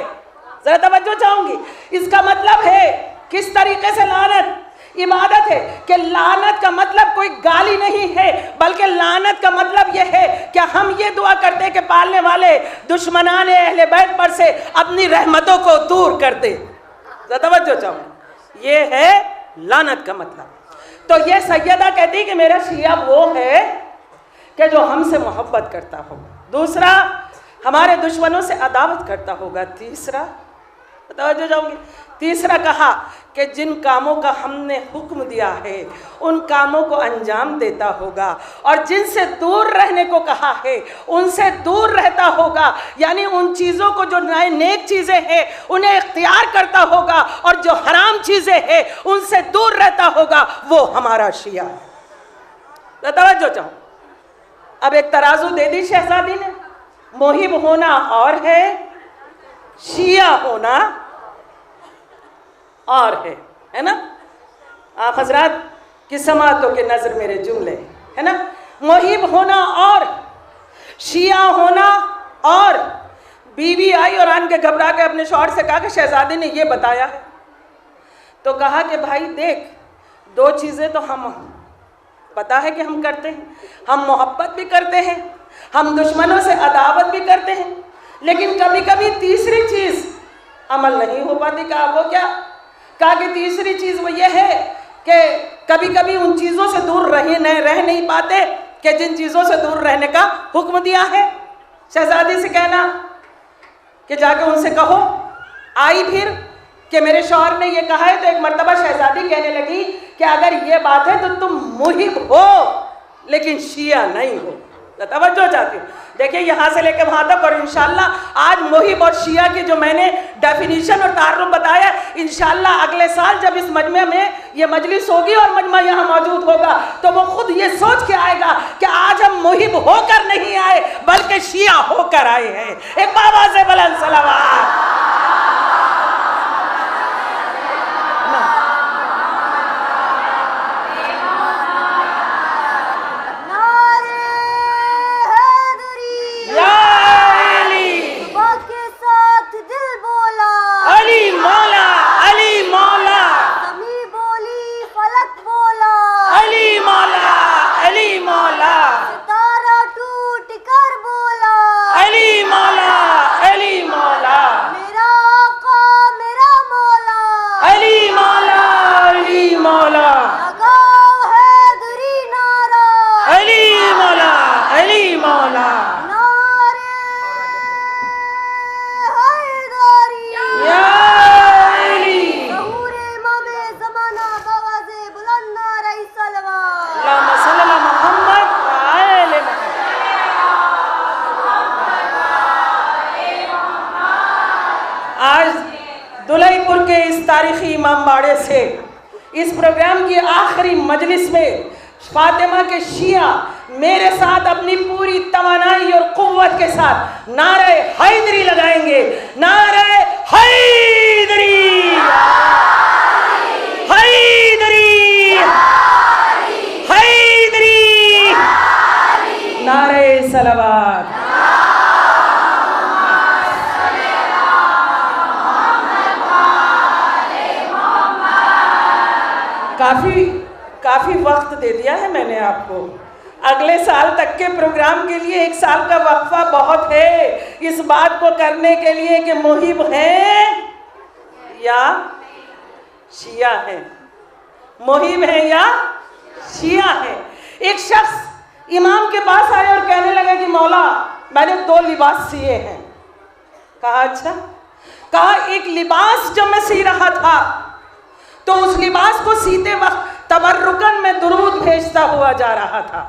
ज़रा तवज्जो चाहूँगी। इसका मतलब है किस तरीके से लानत इबादत है कि लानत का मतलब कोई गाली नहीं है बल्कि लानत का मतलब यह है कि हम ये दुआ करते हैं कि पालने वाले दुश्मनाने अहले बैत पर से अपनी रहमतों को दूर कर दे। ज़रा तवज्जो चाहूँगी, ये है लानत का मतलब। तो ये सैयदा कहती कि मेरा शिया वो है कि जो हमसे मोहब्बत करता होगा, दूसरा हमारे दुश्मनों से अदावत करता होगा, तीसरा तवज्जो जाऊंगी, तीसरा कहा कि जिन कामों का हमने हुक्म दिया है उन कामों को अंजाम देता होगा और जिनसे दूर रहने को कहा है उनसे दूर रहता होगा। यानी उन चीज़ों को जो नेक चीज़ें हैं उन्हें इख्तियार करता होगा और जो हराम चीज़ें हैं उनसे दूर रहता होगा, वो हमारा शिया है। तवज्जो चाहो। अब एक तराजू दे दी शहजादी ने, मोहिब होना और है, शिया होना और है ना। आप हजरात की समातों के नज़र मेरे जुमले है ना। मोहिब होना और शिया होना और। बीवी आई और आन के घबरा के अपने शौहर से कहा कि शहजादी ने ये बताया है। तो कहा कि भाई देख, दो चीज़ें तो हम पता है कि हम करते हैं, हम मोहब्बत भी करते हैं, हम दुश्मनों से अदावत भी करते हैं, लेकिन कभी कभी तीसरी चीज़ अमल नहीं हो पाती। कहा वो क्या? कहा कि तीसरी चीज़ वो ये है कि कभी कभी उन चीज़ों से दूर रह नहीं पाते कि जिन चीज़ों से दूर रहने का हुक्म दिया है। शहजादी से कहना कि जाके उनसे कहो। आई फिर कि मेरे शौहर ने ये कहा है, तो एक मर्तबा शहजादी कहने लगी कि अगर ये बात है तो तुम मुहिब हो लेकिन शिया नहीं हो। तो तवज्जो चाहती हूँ, देखिए यहाँ से लेकर वहाँ तक, और इंशाल्लाह आज मुहिब और शिया की जो मैंने डेफिनेशन और तारुफ बताया, इंशाल्लाह अगले साल जब इस मजमे में ये मजलिस होगी और मजमा यहाँ मौजूद होगा तो वो खुद ये सोच के आएगा कि आज हम मुहिब होकर नहीं आए बल्कि शिया होकर आए हैं। एक बाबा से बुलंद सलावत। दुलईपुर के इस तारीखी इमामबाड़े से इस प्रोग्राम की आखिरी मजलिस में फातिमा के शिया मेरे साथ अपनी पूरी तवानाई और कुव्वत के साथ नारे हैदरी लगाएंगे। नारे हैदरी, हैदरी, हैदरी, नारे सलावत। काफ़ी वक्त दे दिया है मैंने आपको। अगले साल तक के प्रोग्राम के लिए 1 साल का वक्फा बहुत है इस बात को करने के लिए कि मुहिब हैं या शिया हैं, मुहिब हैं या शिया हैं। एक शख्स इमाम के पास आया और कहने लगा कि मौला मैंने 2 लिबास सिए हैं। कहा अच्छा? कहा एक लिबास जो मैं सी रहा था तो उस लिबास को सीते वक्त तबर्रुकन में दुरूद भेजता हुआ जा रहा था,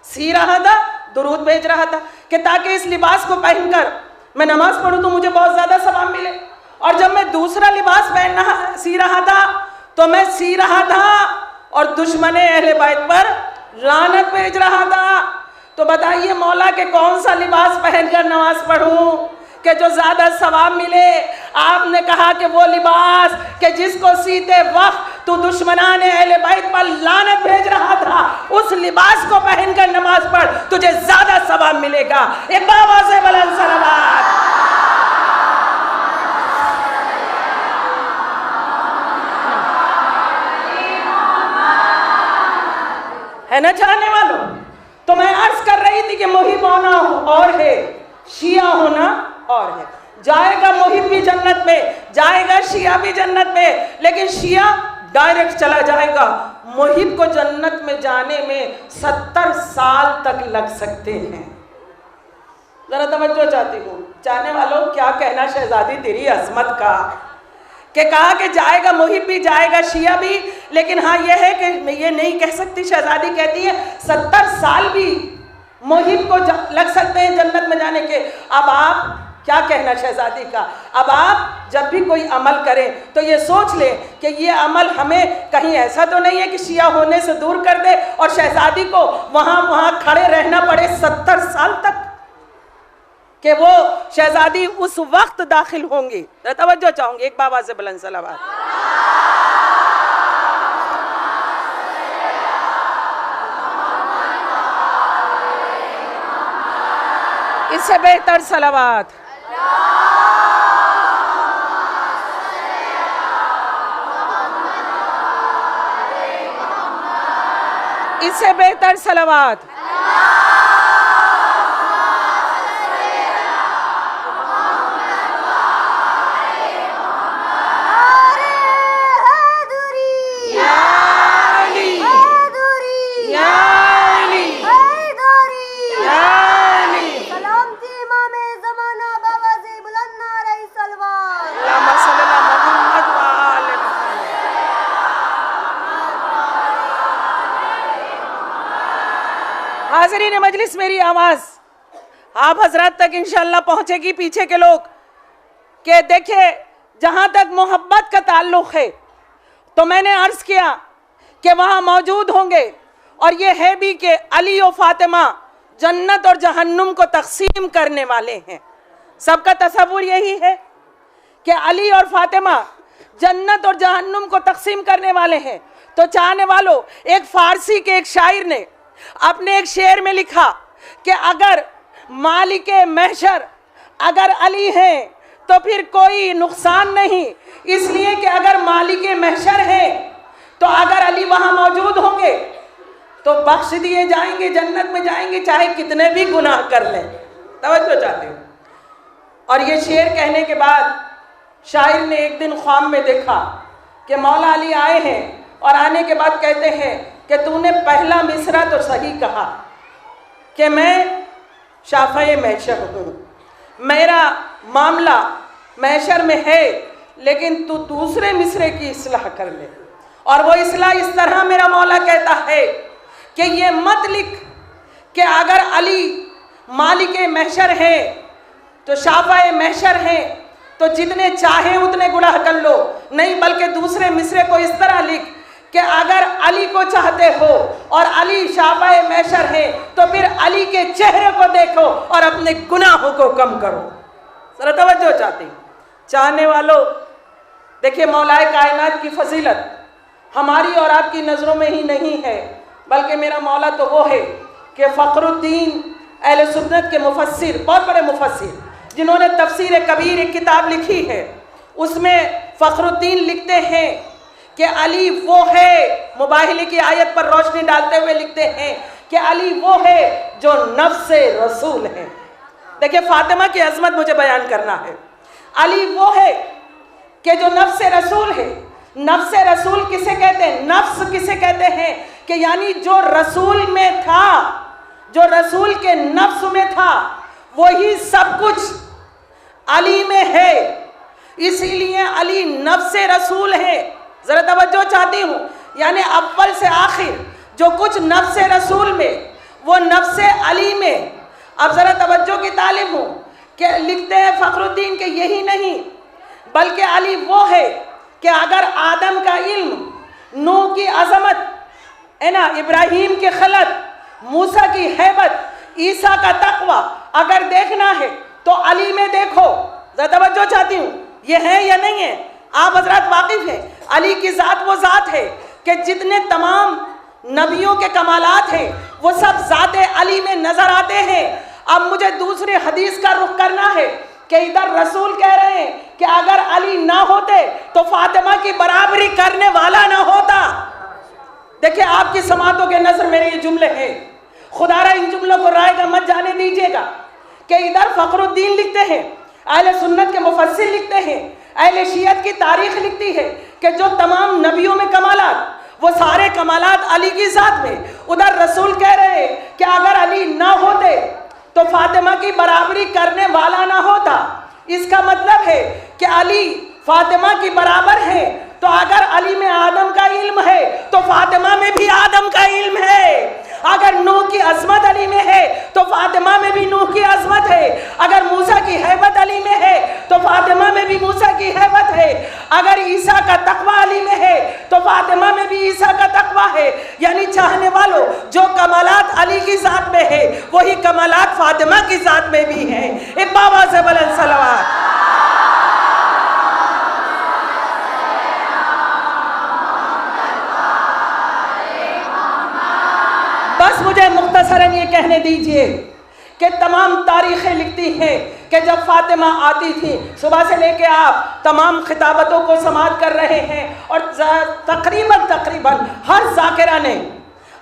सी रहा था, दुरूद भेज रहा था कि ताकि इस लिबास को पहनकर मैं नमाज पढ़ूं तो मुझे बहुत ज़्यादा सवाब मिले। और जब मैं दूसरा लिबास पहनना सी रहा था तो मैं सी रहा था और दुश्मने अहले बैत पर लानत भेज रहा था। तो बताइए मौला के कौन सा लिबास पहनकर नमाज पढ़ूं कि जो ज़्यादा सवाब मिले? आपने कहा कि वो लिबास कि जिसको सीते वक्त तू दुश्मनाने अहले बैत पर लानत भेज रहा था, उस लिबास को पहनकर नमाज पढ़, तुझे ज़्यादा सवाब मिलेगा। एक बाबा से बुलंद सलावत। है ना चाहने वालों? तो मैं अर्ज कर रही थी कि मुहिब होना और है, शिया होना और है। जाएगा मुहिब भी जन्नत में, जाएगा शिया भी जन्नत में, लेकिन शिया डायरेक्ट चला जाएगा। मुहिब को जन्नत में जाने में 70 साल तक लग सकते हैं। जरा तवज्जो चाहती हूँ चाहने वालों, क्या कहना शहजादी तेरी अजमत का, कि कहा कि जाएगा मुहिब भी जाएगा शिया भी, लेकिन हाँ यह है कि मैं ये नहीं कह सकती। शहजादी कहती है 70 साल भी मुहिब को लग सकते हैं जन्नत में जाने के। अब आप क्या कहना शहजादी का? अब आप जब भी कोई अमल करें तो ये सोच लें कि ये अमल हमें कहीं ऐसा तो नहीं है कि शिया होने से दूर कर दे और शहजादी को वहाँ खड़े रहना पड़े 70 साल तक, कि वो शहजादी उस वक्त दाखिल होंगी। तवज्जो चाहूँगी, एक बाबा से बुलंद सलावत। इससे बेहतर सलावत। इससे बेहतर सलावत। हाज़रीन मजलिस, मेरी आवाज़ आप हजरात तक इंशाअल्लाह पहुँचेगी, पीछे के लोग, कि देखिए जहाँ तक मोहब्बत का ताल्लुक़ है तो मैंने अर्ज़ किया कि वहाँ मौजूद होंगे, और ये है भी कि अली और फ़ातिमा जन्नत और जहन्नुम को तकसीम करने वाले हैं। सबका तसव्वुर यही है कि अली और फ़ातिमा जन्नत और जहन्नुम को तकसीम करने वाले हैं। तो चाहने वालों, एक फ़ारसी के एक शायर ने अपने एक शेर में लिखा कि अगर मालिके महशर अगर अली हैं तो फिर कोई नुकसान नहीं, इसलिए कि अगर मालिके महशर हैं तो अगर अली वहाँ मौजूद होंगे तो बख्श दिए जाएंगे, जन्नत में जाएंगे, चाहे कितने भी गुनाह कर लें। तवज्जो चाहते हो। और ये शेर कहने के बाद शायर ने एक दिन ख्वाब में देखा कि मौला अली आए हैं, और आने के बाद कहते हैं कि तूने पहला मिसरा तो सही कहा कि मैं शाफ़े महशर हूँ, मेरा मामला महशर में है, लेकिन तू दूसरे मिसरे की इस्लाह कर ले। और वो इस्लाह इस तरह मेरा मौला कहता है कि ये मत लिख कि अगर अली मालिके महशर है तो शाफ़े महशर है तो जितने चाहे उतने गुनाह कर लो, नहीं, बल्कि दूसरे मिसरे को इस तरह लिख कि अगर अली को चाहते हो और अली शाफ़े महशर है तो फिर अली के चेहरे को देखो और अपने गुनाहों को कम करो। जरा तवज्जो चाहने वालों, देखिए मौलाए कायनात की फजीलत हमारी और आपकी नज़रों में ही नहीं है, बल्कि मेरा मौला तो वो है कि फ़खरुद्दीन अहले सुन्नत के मुफस्सिर, बहुत बड़े मुफस्सिर जिन्होंने तफसीर कबीर एक किताब लिखी है, उसमें फ़खरुद्दीन लिखते हैं कि अली वो है, मुबाहिले की आयत पर रोशनी डालते हुए लिखते हैं कि अली वो है जो नफ्से रसूल है। देखिए फ़ातिमा की अज़मत मुझे बयान करना है। अली वो है कि जो नफ्से रसूल है। नफ्से रसूल किसे कहते हैं? नफ्स किसे कहते हैं? कि यानी जो रसूल में था, जो रसूल के नफ्स में था, वही सब कुछ अली में है, इसीलिए अली नफ्से रसूल है। ज़रा तवज्जो चाहती हूँ, यानी अव्वल से आखिर जो कुछ नफ्से रसूल में, वो नफ्से अली में। अब ज़रा तवज्जो की तालिब हूँ कि लिखते हैं फ़खरुद्दीन के यही नहीं, बल्कि अली वो है कि अगर आदम का इल्म, नूह की अज़मत है ना, इब्राहीम की खलत, मूसा की हैबत, ईसा का तक़वा अगर देखना है तो अली में देखो। ज़रा तवज्जो चाहती हूँ, ये है या नहीं है? आप हजरात वाकिफ़ हैं, अली की ज़ात वो ज़ात है कि जितने तमाम नबियों के कमालात हैं वो सब ज़ात अली में नज़र आते हैं। अब मुझे दूसरी हदीस का रुख करना है कि इधर रसूल कह रहे हैं कि अगर अली ना होते तो फ़ातिमा की बराबरी करने वाला ना होता। देखिए आपकी समातों के नज़र मेरे ये जुमले हैं, खुदारा इन जुमलों को रायगा मत जाने दीजिएगा कि इधर फ़खरुद्दीन लिखते हैं, अहले सुन्नत के मुफस्सिर लिखते हैं, अहले शियत की तारीख लिखती है कि जो तमाम नबियों में कमालात, वो सारे कमालात अली की ज़ात में। उधर रसूल कह रहे हैं कि अगर अली ना होते तो फ़ातिमा की बराबरी करने वाला ना होता। इसका मतलब है कि अली फ़ातिमा की बराबर है, तो अगर अली में आदम का इल्म है तो फ़ातिमा में भी आदम का इल्म है। अगर नूह की अज़मत अली में है तो फ़ातिमा में भी नूह की अज़मत है। अगर मूसा की हैबत अली में है तो फ़ातिमा में भी मूसा की हैबत है। अगर ईसा का तक़वा अली में है तो फ़ातिमा में भी ईसा का तक़वा है। यानी चाहने वालों, जो कमालात अली की ज़ात में है वही कमालात फ़ातिमा की ज़ात में भी है। एक बाबा से बुलंद सलावत। बस मुझे मुख्तसरन ये कहने दीजिए कि तमाम तारीखें लिखती हैं कि जब फ़ातिमा आती थी, सुबह से लेके आप तमाम खिताबतों को समाअत कर रहे हैं, और तकरीबन हर ज़ाकिरा ने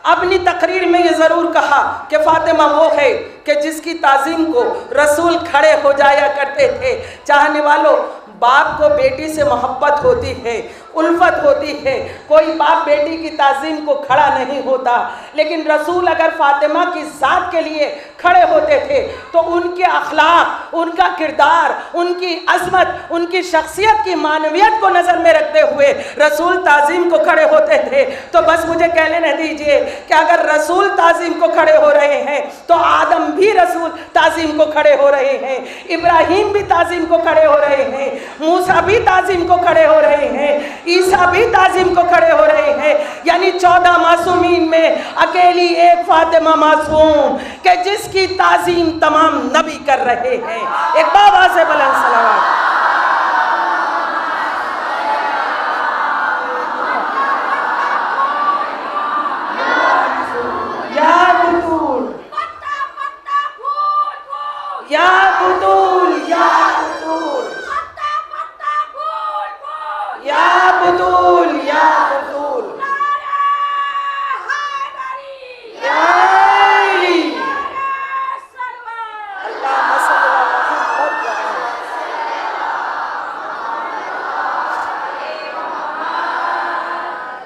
अपनी तकरीर में ये ज़रूर कहा कि फ़ातिमा वो है कि जिसकी ताज़ीम को रसूल खड़े हो जाया करते थे। चाहने वालों, बाप को बेटी से मोहब्बत होती है, उल्फत होती है। कोई बाप बेटी की ताज़ीम को खड़ा नहीं होता, लेकिन रसूल अगर फ़ातिमा की ज़ात के लिए खड़े होते थे तो उनके अखलाक, उनका किरदार, उनकी अज़मत, उनकी शख्सियत की मानवियत को नज़र में रखते हुए रसूल ताज़ीम को खड़े होते थे। तो बस मुझे कह लेने दीजिए कि अगर रसूल ताज़ीम को खड़े हो रहे हैं तो आदम भी रसूल ताज़ीम को खड़े हो रहे हैं, इब्राहीम भी ताज़ीम को खड़े हो रहे हैं, मूसा भी ताज़ीम को खड़े हो रहे हैं, ईसा भी ताज़ीम को खड़े हो रहे हैं। यानी 14 मासूमीन में अकेली एक फातिमा मासूम कि जिसकी ताज़ीम तमाम नबी कर रहे हैं। एक बाबा से बुलंद सलावत।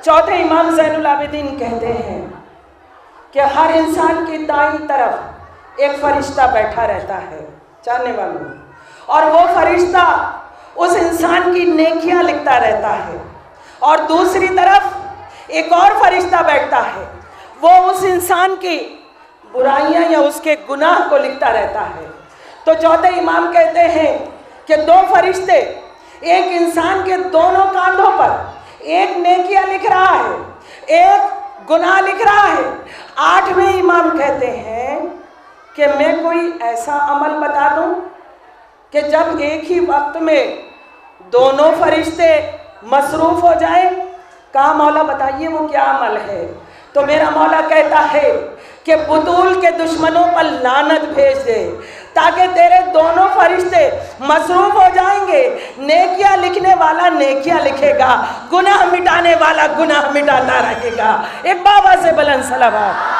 चौथे इमाम ज़ैनुल आबिदीन कहते हैं कि हर इंसान की दाईं तरफ एक फरिश्ता बैठा रहता है, जानने वालों, और वो फरिश्ता उस इंसान की नेकियां लिखता रहता है, और दूसरी तरफ एक और फरिश्ता बैठता है, वो उस इंसान की बुराइयां या उसके गुनाह को लिखता रहता है। तो चौथे इमाम कहते हैं कि दो फरिश्ते एक इंसान के दोनों कांधों पर एक नेकियां लिख रहा है, एक गुनाह लिख रहा है। आठवें इमाम कहते हैं कि मैं कोई ऐसा अमल बता दूं कि जब एक ही वक्त में दोनों फरिश्ते मसरूफ हो जाए। कहा मौला बताइए वो क्या अमल है? तो मेरा मौला कहता है कि बुतूल के दुश्मनों पर लानत भेज दे ताकि तेरे दोनों फरिश्ते मसरूफ हो जाएंगे। नेकियां लिखने वाला नेकियां लिखेगा, गुनाह मिटाने वाला गुनाह मिटाता रहेगा। एक बाबा से बुलंद सलावत।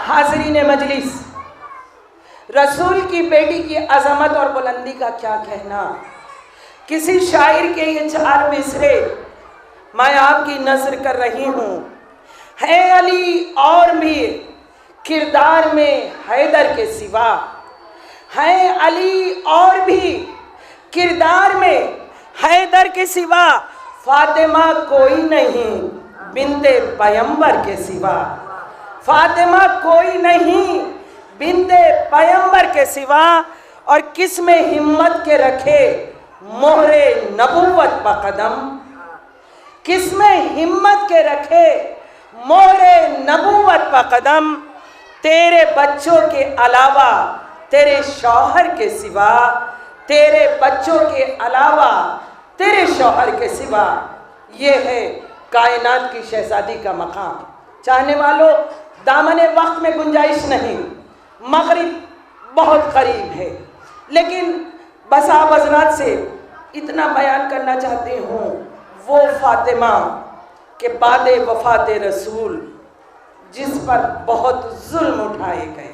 हाज़रीन मजलिस, रसूल की बेटी की अज़मत और बुलंदी का क्या कहना। किसी शायर के ये 4 मिसरे मैं आपकी नज़र कर रही हूँ। है अली और भी किरदार में हैदर के सिवा, है अली और भी किरदार में हैदर के सिवा, फातिमा कोई नहीं बिन्ते पैगंबर के सिवा, फातिमा कोई नहीं बिन्ते पैगंबर के सिवा। और किस में हिम्मत के रखे मोहरे नबूवत पर कदम, किस में हिम्मत के रखे मोहरे नबूवत पर कदम। तेरे बच्चों के अलावा तेरे शौहर के सिवा, तेरे बच्चों के अलावा तेरे शौहर के सिवा। ये है कायनात की शहजादी का मकाम। चाहने वालों, दामने वक्त में गुंजाइश नहीं, मगरिब बहुत करीब है, लेकिन बसा बजरात से इतना बयान करना चाहती हूँ। वो फातिमा के बाद वफ़ात रसूल जिस पर बहुत जुल्म उठाए गए।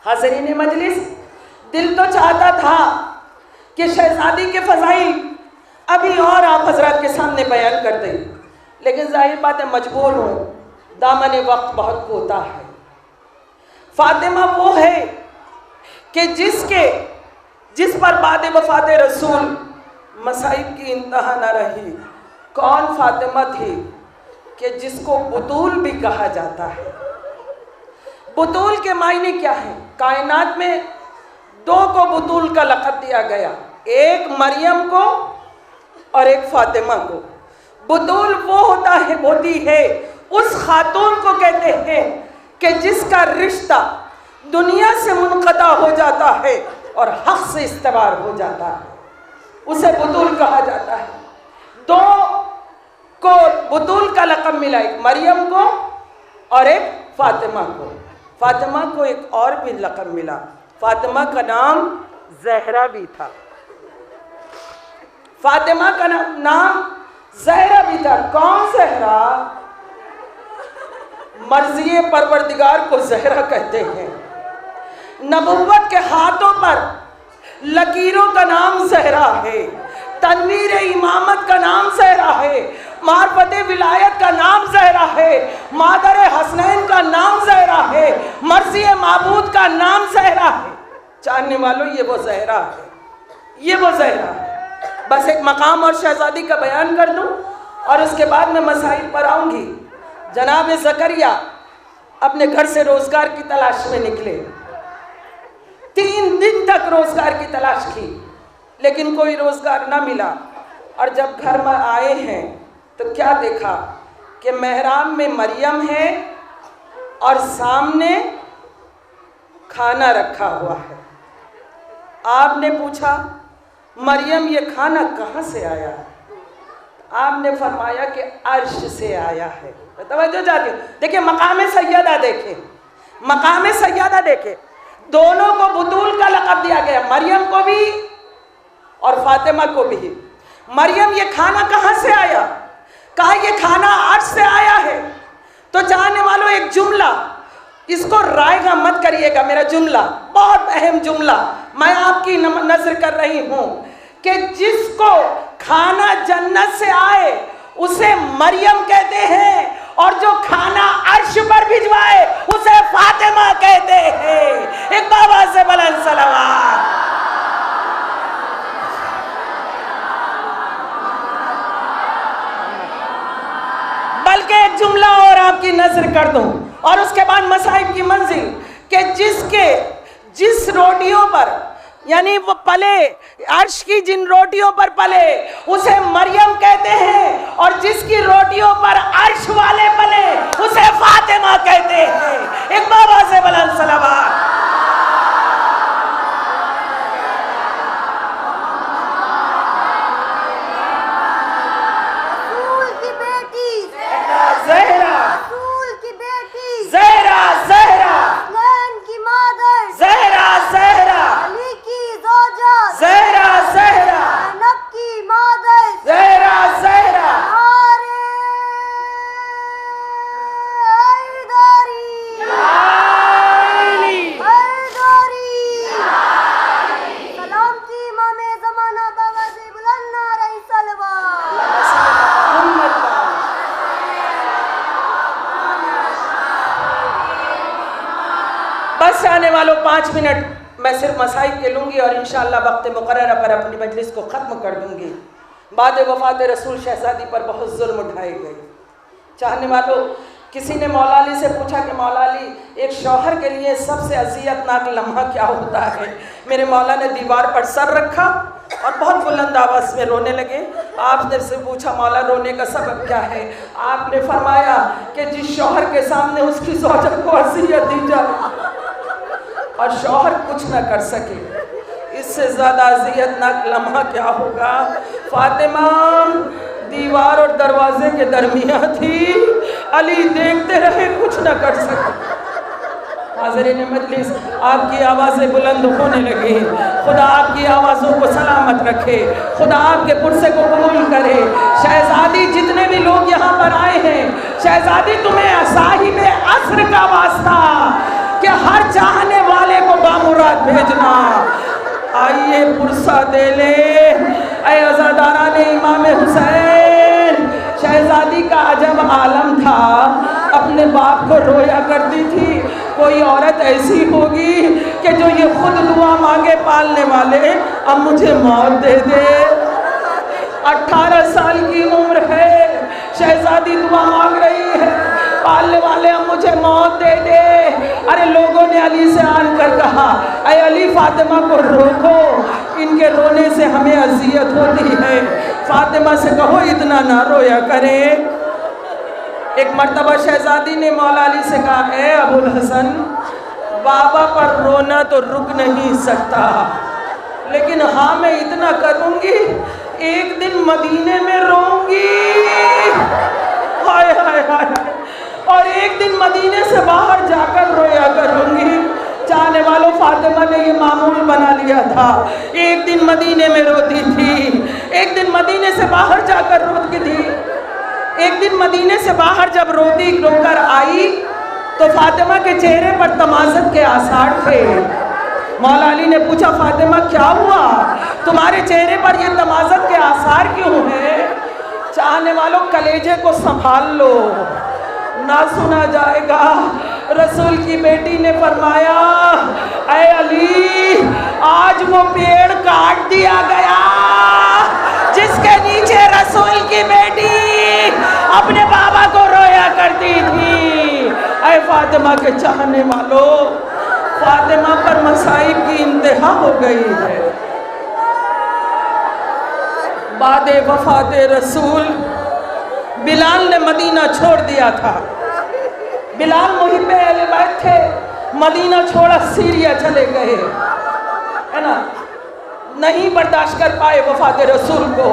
हाज़रीन मजलिस, दिल तो चाहता था कि शहजादी के फ़ज़ाइल अभी और आप हजरात के सामने बयान कर दें, लेकिन जाहिर बात है मजबूर हूँ, दामन वक्त बहुत कोता है। फातिमा वो है कि जिस पर बाद वफ़ात रसूल मसाइब की इंतहा न रही। कौन फातिमा थी कि जिसको बुतूल भी कहा जाता है। बुतूल के मायने क्या है? कायनात में 2 को बुतूल का लक़ब दिया गया, एक मरियम को और एक फातिमा को। बुतूल वो होती है उस खातून को कहते हैं कि जिसका रिश्ता दुनिया से मुनक़ता हो जाता है और हक़ से इस्तवार हो जाता है। उसे बुतूल कहा जाता है। दो को बुतूल का लक़ब मिला, एक मरियम को और एक फातिमा को। फातिमा को एक और भी लक़ब मिला, फातिमा का नाम ज़हरा भी था। फातिमा का नाम ज़हरा भी था। कौन ज़हरा? मर्ज़िए परवरदिगार को ज़हरा कहते हैं। नबुव्वत के हाथों पर लकीरों का नाम ज़हरा है, तनवीर इमामत का नाम ज़हरा है, मार्फत विलायत का नाम ज़हरा है, मादर हसनैन का नाम ज़हरा है, मर्ज़ी माबूद का नाम ज़हरा है। जानने वालों, ये वो ज़हरा है, ये वो ज़हरा है। बस एक मकाम और शहज़ादी का बयान कर दूं और उसके बाद मैं मसाइल पर आऊँगी। जनाब ज़करिया अपने घर से रोज़गार की तलाश में निकले। 3 दिन तक रोज़गार की तलाश की, लेकिन कोई रोज़गार ना मिला। और जब घर में आए हैं तो क्या देखा कि मेहराब में मरियम है और सामने खाना रखा हुआ है। आपने पूछा, मरियम ये खाना कहाँ से आया? आपने फरमाया कि अर्श से आया है। तवज्जो जाती हूँ, देखिए मकाम सैयदा देखे, मकाम सैयदा देखे, दोनों को बुतूल का लक़ब दिया गया, मरियम को भी और फातिमा को भी। मरियम ये खाना कहाँ से आया? कहा ये खाना अर्श से आया है। तो जानने वालों, एक जुमला, इसको रायगा मत करिएगा, मेरा जुमला बहुत अहम जुमला मैं आपकी नज़र कर रही हूँ कि जिसको खाना जन्नत से आए उसे मरियम कहते हैं, और जो खाना अर्श पर भिजवाए उसे फातिमा कहते हैं। एक बाबा से बुलंद सलावत। बल्कि एक जुमला और आपकी नजर कर दूं और उसके बाद मसाइब की मंजिल कि जिस रोटियों पर, यानी वो पले, अर्श की जिन रोटियों पर पले उसे मरियम कहते हैं, और जिसकी रोटियों पर अर्श वाले पले उसे फातिमा कहते हैं। एक बाबा से बुलंद सलावत। बस आने वालों 5 मिनट मैं सिर्फ मसाइल के लूँगी और इंशाअल्लाह वक्त मुकर्रर पर अपनी मजलिस को ख़त्म कर दूँगी। बाद वफ़ात रसूल शहज़ादी पर बहुत जुल्म उठाए गए। चाहने वालों, किसी ने मौला अली से पूछा कि मौला अली, एक शौहर के लिए सबसे अज़ियतनाक लम्हा क्या होता है? मेरे मौला ने दीवार पर सर रखा और बहुत बुलंद आवाज़ में रोने लगे। आपने से पूछा, मौला रोने का सबब क्या है? आपने फरमाया कि जिस शौहर के सामने उसकी ज़ौजा को अज़ियत दी जाए और शौहर कुछ न कर सके, इससे ज़्यादा अज़ियतनाक लम्हा क्या होगा? फातिमा दीवार और दरवाजे के दरमियान थी, अली देखते रहे, कुछ न कर सके। हाज़रीन मजलिस, आपकी आवाज़ें बुलंद होने लगी। खुदा आपकी आवाज़ों को सलामत रखे, खुदा आपके पुरसे को कबूल करे। शहज़ादी, जितने भी लोग यहाँ पर आए हैं, शहज़ादी तुम्हें साहिब असर का वास्ता कि हर चाहने वाले को बामुराद भेजना। आइए पुरसा दे ले ऐ अज़ादारान इमाम हुसैन। शहज़ादी का अजब आलम था, अपने बाप को रोया करती थी। कोई औरत ऐसी होगी कि जो ये खुद दुआ मांगे पालने वाले, अब मुझे मौत दे दे। 18 साल की उम्र है, शहज़ादी दुआ मांग रही है, पालने वाले अब मुझे मौत दे दे। अरे लोगों ने अली से आन कर कहा, अरे अली, फातिमा को रोको, इनके रोने से हमें अजियत होती है। फातिमा से कहो इतना ना रोया करे। एक मर्तबा शहज़ादी ने मौला अली से कहा, ए अबुल हसन, बाबा पर रोना तो रुक नहीं सकता, लेकिन हाँ मैं इतना करूँगी, एक दिन मदीने में रोऊंगी, हाय हाय हाय, और एक दिन मदीने से बाहर जाकर रोया करूँगी। चाहने वालों, फातिमा ने ये मामूल बना लिया था, एक दिन मदीने में रोती थी, एक दिन मदीने से बाहर जाकर रोती थी। एक दिन मदीने से बाहर जब रोकर आई तो फातिमा के चेहरे पर तमाज़त के आसार थे। मौला अली ने पूछा, फातिमा क्या हुआ, तुम्हारे चेहरे पर ये तमाज़त के आसार क्यों हैं? चाहने वालों, कलेजे को संभाल लो, ना सुना जाएगा। रसूल की बेटी ने फरमाया, ऐ अली, आज वो पेड़ काट दिया गया जिसके नीचे रसूल की बेटी अपने बाबा को रोया करती थी। ऐ फातिमा के चाहने वालों, फातिमा पर मसाइब की इंतहा हो गई है। बादे वफाते रसूल बिलाल ने मदीना छोड़ दिया था। बिलाल मुहिब्बे अहले बैत थे, मदीना छोड़ा सीरिया चले गए, है ना, नहीं बर्दाश्त कर पाए वफाते रसूल को।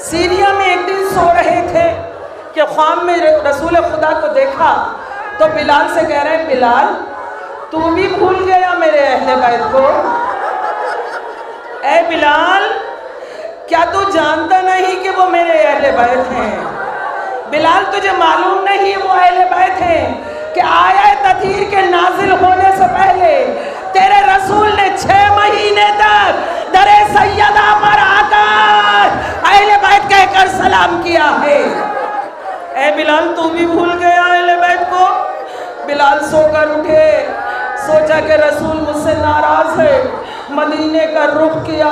सीरिया में एक दिन सो रहे थे कि ख्वाब में रसूल खुदा को देखा तो बिलाल से कह रहे हैं, बिलाल तू भी भूल गया मेरे अहले बैत को? ऐ बिलाल, क्या तू जानता नहीं कि वो मेरे अहले बैत हैं? बिलाल, तुझे मालूम नहीं वो अहले बैत हैं कि आयत ततीर के नाजिल होने से पहले तेरे रसूल ने 6 महीने तक दरे सैयदा पर आकर अहले बैत कहकर सलाम किया है। ऐ बिलाल, तू भी भूल गया अहले बैत को? बिलाल सोकर उठे, सोचा कि रसूल मुझसे नाराज है, मदीने का रुख किया,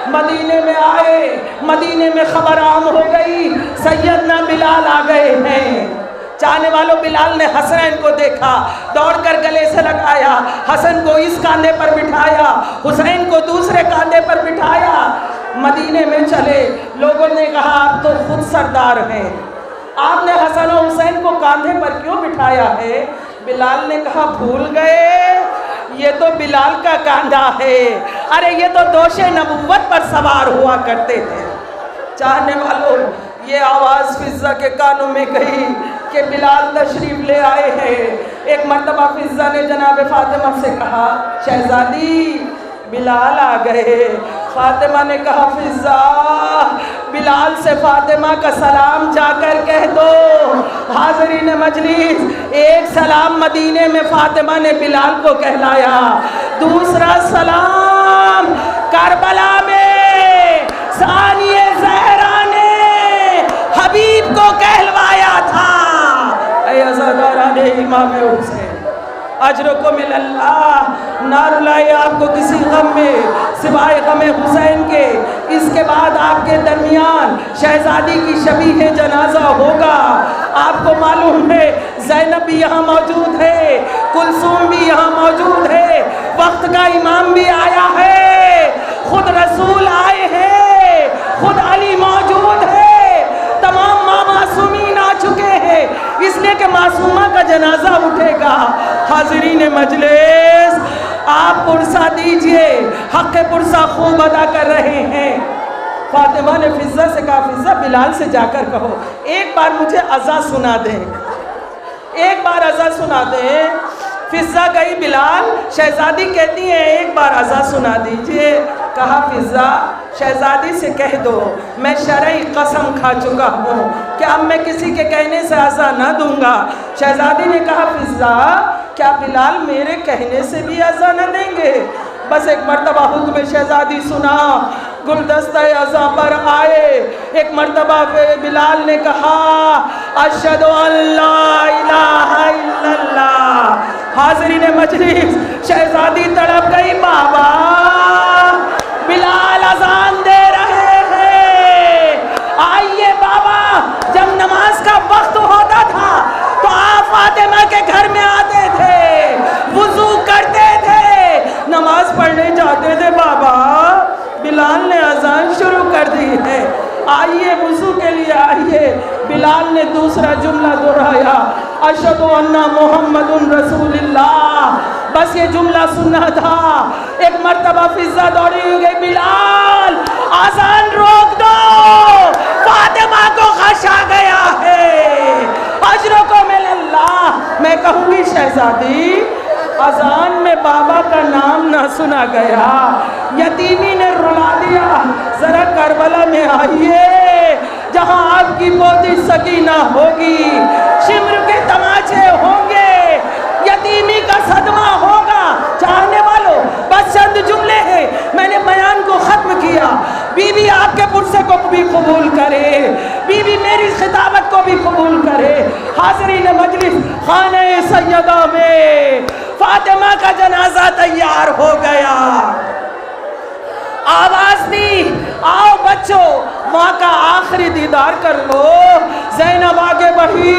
मदीने में आए, मदीने में खबर आम हो गई, सैयदना बिलाल आ गए हैं। चाहने वालों, बिलाल ने हसनैन को देखा, दौड़कर गले से लगाया, हसन को इस कांधे पर बिठाया, हुसैन को दूसरे कांधे पर बिठाया, मदीने में चले। लोगों ने कहा, आप तो खुद सरदार हैं, आपने हसन और हुसैन को कांधे पर क्यों बिठाया है? बिलाल ने कहा, भूल गए, ये तो बिलाल का कांधा है, अरे ये तो दोषे नबुव्वत पर सवार हुआ करते थे। चाहने वालों, ये आवाज़ फिज़ा के कानों में गई कि बिलाल तशरीफ़ ले आए हैं। एक मर्तबा फिज़ा ने जनाब फातिमा से कहा, शहज़ादी बिलाल आ गए। फातिमा ने कहा, फिज़ा बिलाल से फातिमा का सलाम जाकर कह दो। हाज़रीन मजलिस, एक सलाम मदीने में फातिमा ने बिलाल को कहलाया, दूसरा सलाम करबला में सानिए ज़हरा ने हबीब को कहलवाया था। ऐ अज़ादारान इमाम हुसैन, अजर को मिलल्लाह, ना रुलाए आपको किसी गम में सिवाय गम हुसैन के। इसके बाद आपके दरमियान शहजादी की शबीह जनाजा होगा। आपको मालूम है ज़ैनब भी यहाँ मौजूद है, कुलसूम भी यहाँ मौजूद है, वक्त का इमाम भी आया है, खुद रसूल आए हैं, खुद अली मौजूद है, तमाम मासूमीन आ चुके हैं, इसलिए कि मासूमा का जनाजा उठेगा। हाज़रीन मजलिस, आप पुरसा दीजिए, हक़ पुरसा खूब अदा कर रहे हैं। फातिमा ने फिज़ा से कहा, फिज़ा बिलाल से जाकर कहो एक बार मुझे अज़ा सुना दें, एक बार अज़ा सुना दें। फिज़ा गई, बिलाल, शहज़ादी कहती है एक बार अज़ा सुना दीजिए। कहा, फिज़ा शहज़ादी से कह दो मैं शरई कसम खा चुका हूँ कि अब मैं किसी के कहने से अज़ा ना दूंगा। शहज़ादी ने कहा, फिज़ा क्या बिलाल मेरे कहने से भी अज़ा न देंगे? बस एक मर्तबा हुक्म शहज़ादी सुना, गुलदस्ता अज़ा पर आए। एक मर्तबा बिलाल ने कहा, अशहदु अल्ला इलाहा इल्लल्लाह। हाज़रीन मजलिस, शहज़ादी तड़प गई, बाबा बिलाल अज़ान दे रहे हैं, आइए बाबा। जब नमाज का वक्त होता था तो आप फातिमा के घर में आते थे, वुज़ू करते थे, नमाज पढ़ने जाते थे। बाबा बिलाल ने अज़ान शुरू कर दी है, आइए वुज़ू के लिए आइए। बिलाल ने दूसरा जुमला दोहराया, अशहदु अन्ना मुहम्मदुन रसूलुल्लाह। बस ये जुमला सुनना था। एक मर्तबा फिजा दौड़ी हुई गई, बिलाल आजान रोक दो, फातिमा को खशा गया है, अजरों को मिलल्लाह। मैं कहूँगी शहजादी, अजान में बाबा का नाम ना सुना गया, यतीमी ने रुला दिया। जरा करबला में आइए, जहां आपकी पोती सकीना होगी, शिम्र के तमाचे होंगे, यतीमी का सदमा होगा। चाहने वालों, बस चंद जुमले हैं, मैंने बयान को खत्म किया। बीबी आपके पुरसे को भी कबूल करे, बीबी मेरी खिताबत को भी कबूल करे। हाज़रीन मजलिस, खाने सैयदा में फातिमा का जनाजा तैयार हो गया। आवाज दी, आओ बच्चों, माँ का आखिरी दीदार कर लो। ज़ैनब आगे बढ़ी,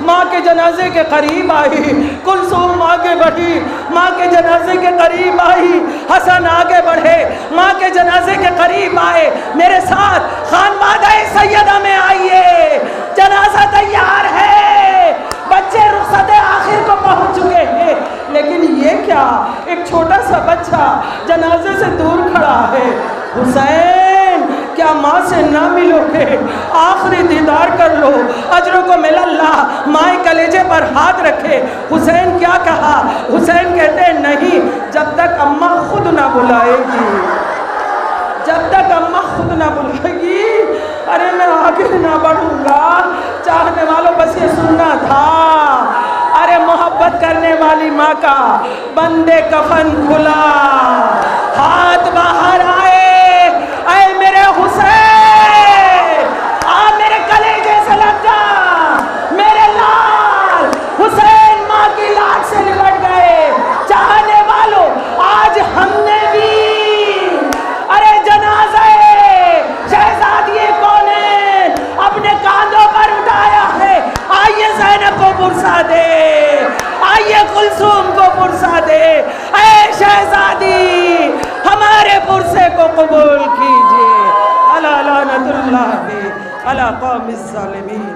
माँ के जनाजे के करीब आई। कुलसूम आगे बढ़ी, माँ के जनाजे के करीब आई। हसन आगे बढ़े, माँ के जनाजे के करीब आए। मेरे साथ खानवादा सैयदा में आइए, जनाजा तैयार है, बच्चे रुखसत आखिर को पहुँच चुके हैं। लेकिन ये क्या, एक छोटा सा बच्चा जनाजे से दूर खड़ा है। हुसैन, क्या माँ से ना मिलोगे? आखिरी दीदार कर लो, अजरों को मिलल्लाह। माए कलेजे पर हाथ रखे। हुसैन क्या कहा? हुसैन कहते हैं नहीं, जब तक अम्मा खुद ना बुलाएगी, जब तक अम्मा खुद ना बुलाएगी, अरे मैं आगे ना बढ़ूंगा। चाहने वालों, बस ये सुनना था। अरे मोहब्बत करने वाली माँ का बंदे कफन खुला, हाथ बाहर आए। ऐ मेरे हुसैन, आ मेरे कलेजे से लग जा, मेरे लाल हुसैन माँ की लाट से लिपट गए। चाहने वालों, आज हमने भी अरे जनाज़े शहजादी कौन अपने कांधों पर उठाया है। आइए ज़ैनब को पुरसा दे, आइए कुलसूम को पुरसा दे। ऐ शहजादी, हमारे पुरसे को कबूल कीजिए। अला लानतुल्लाहि अला कौमिज़ ज़ालिमीन।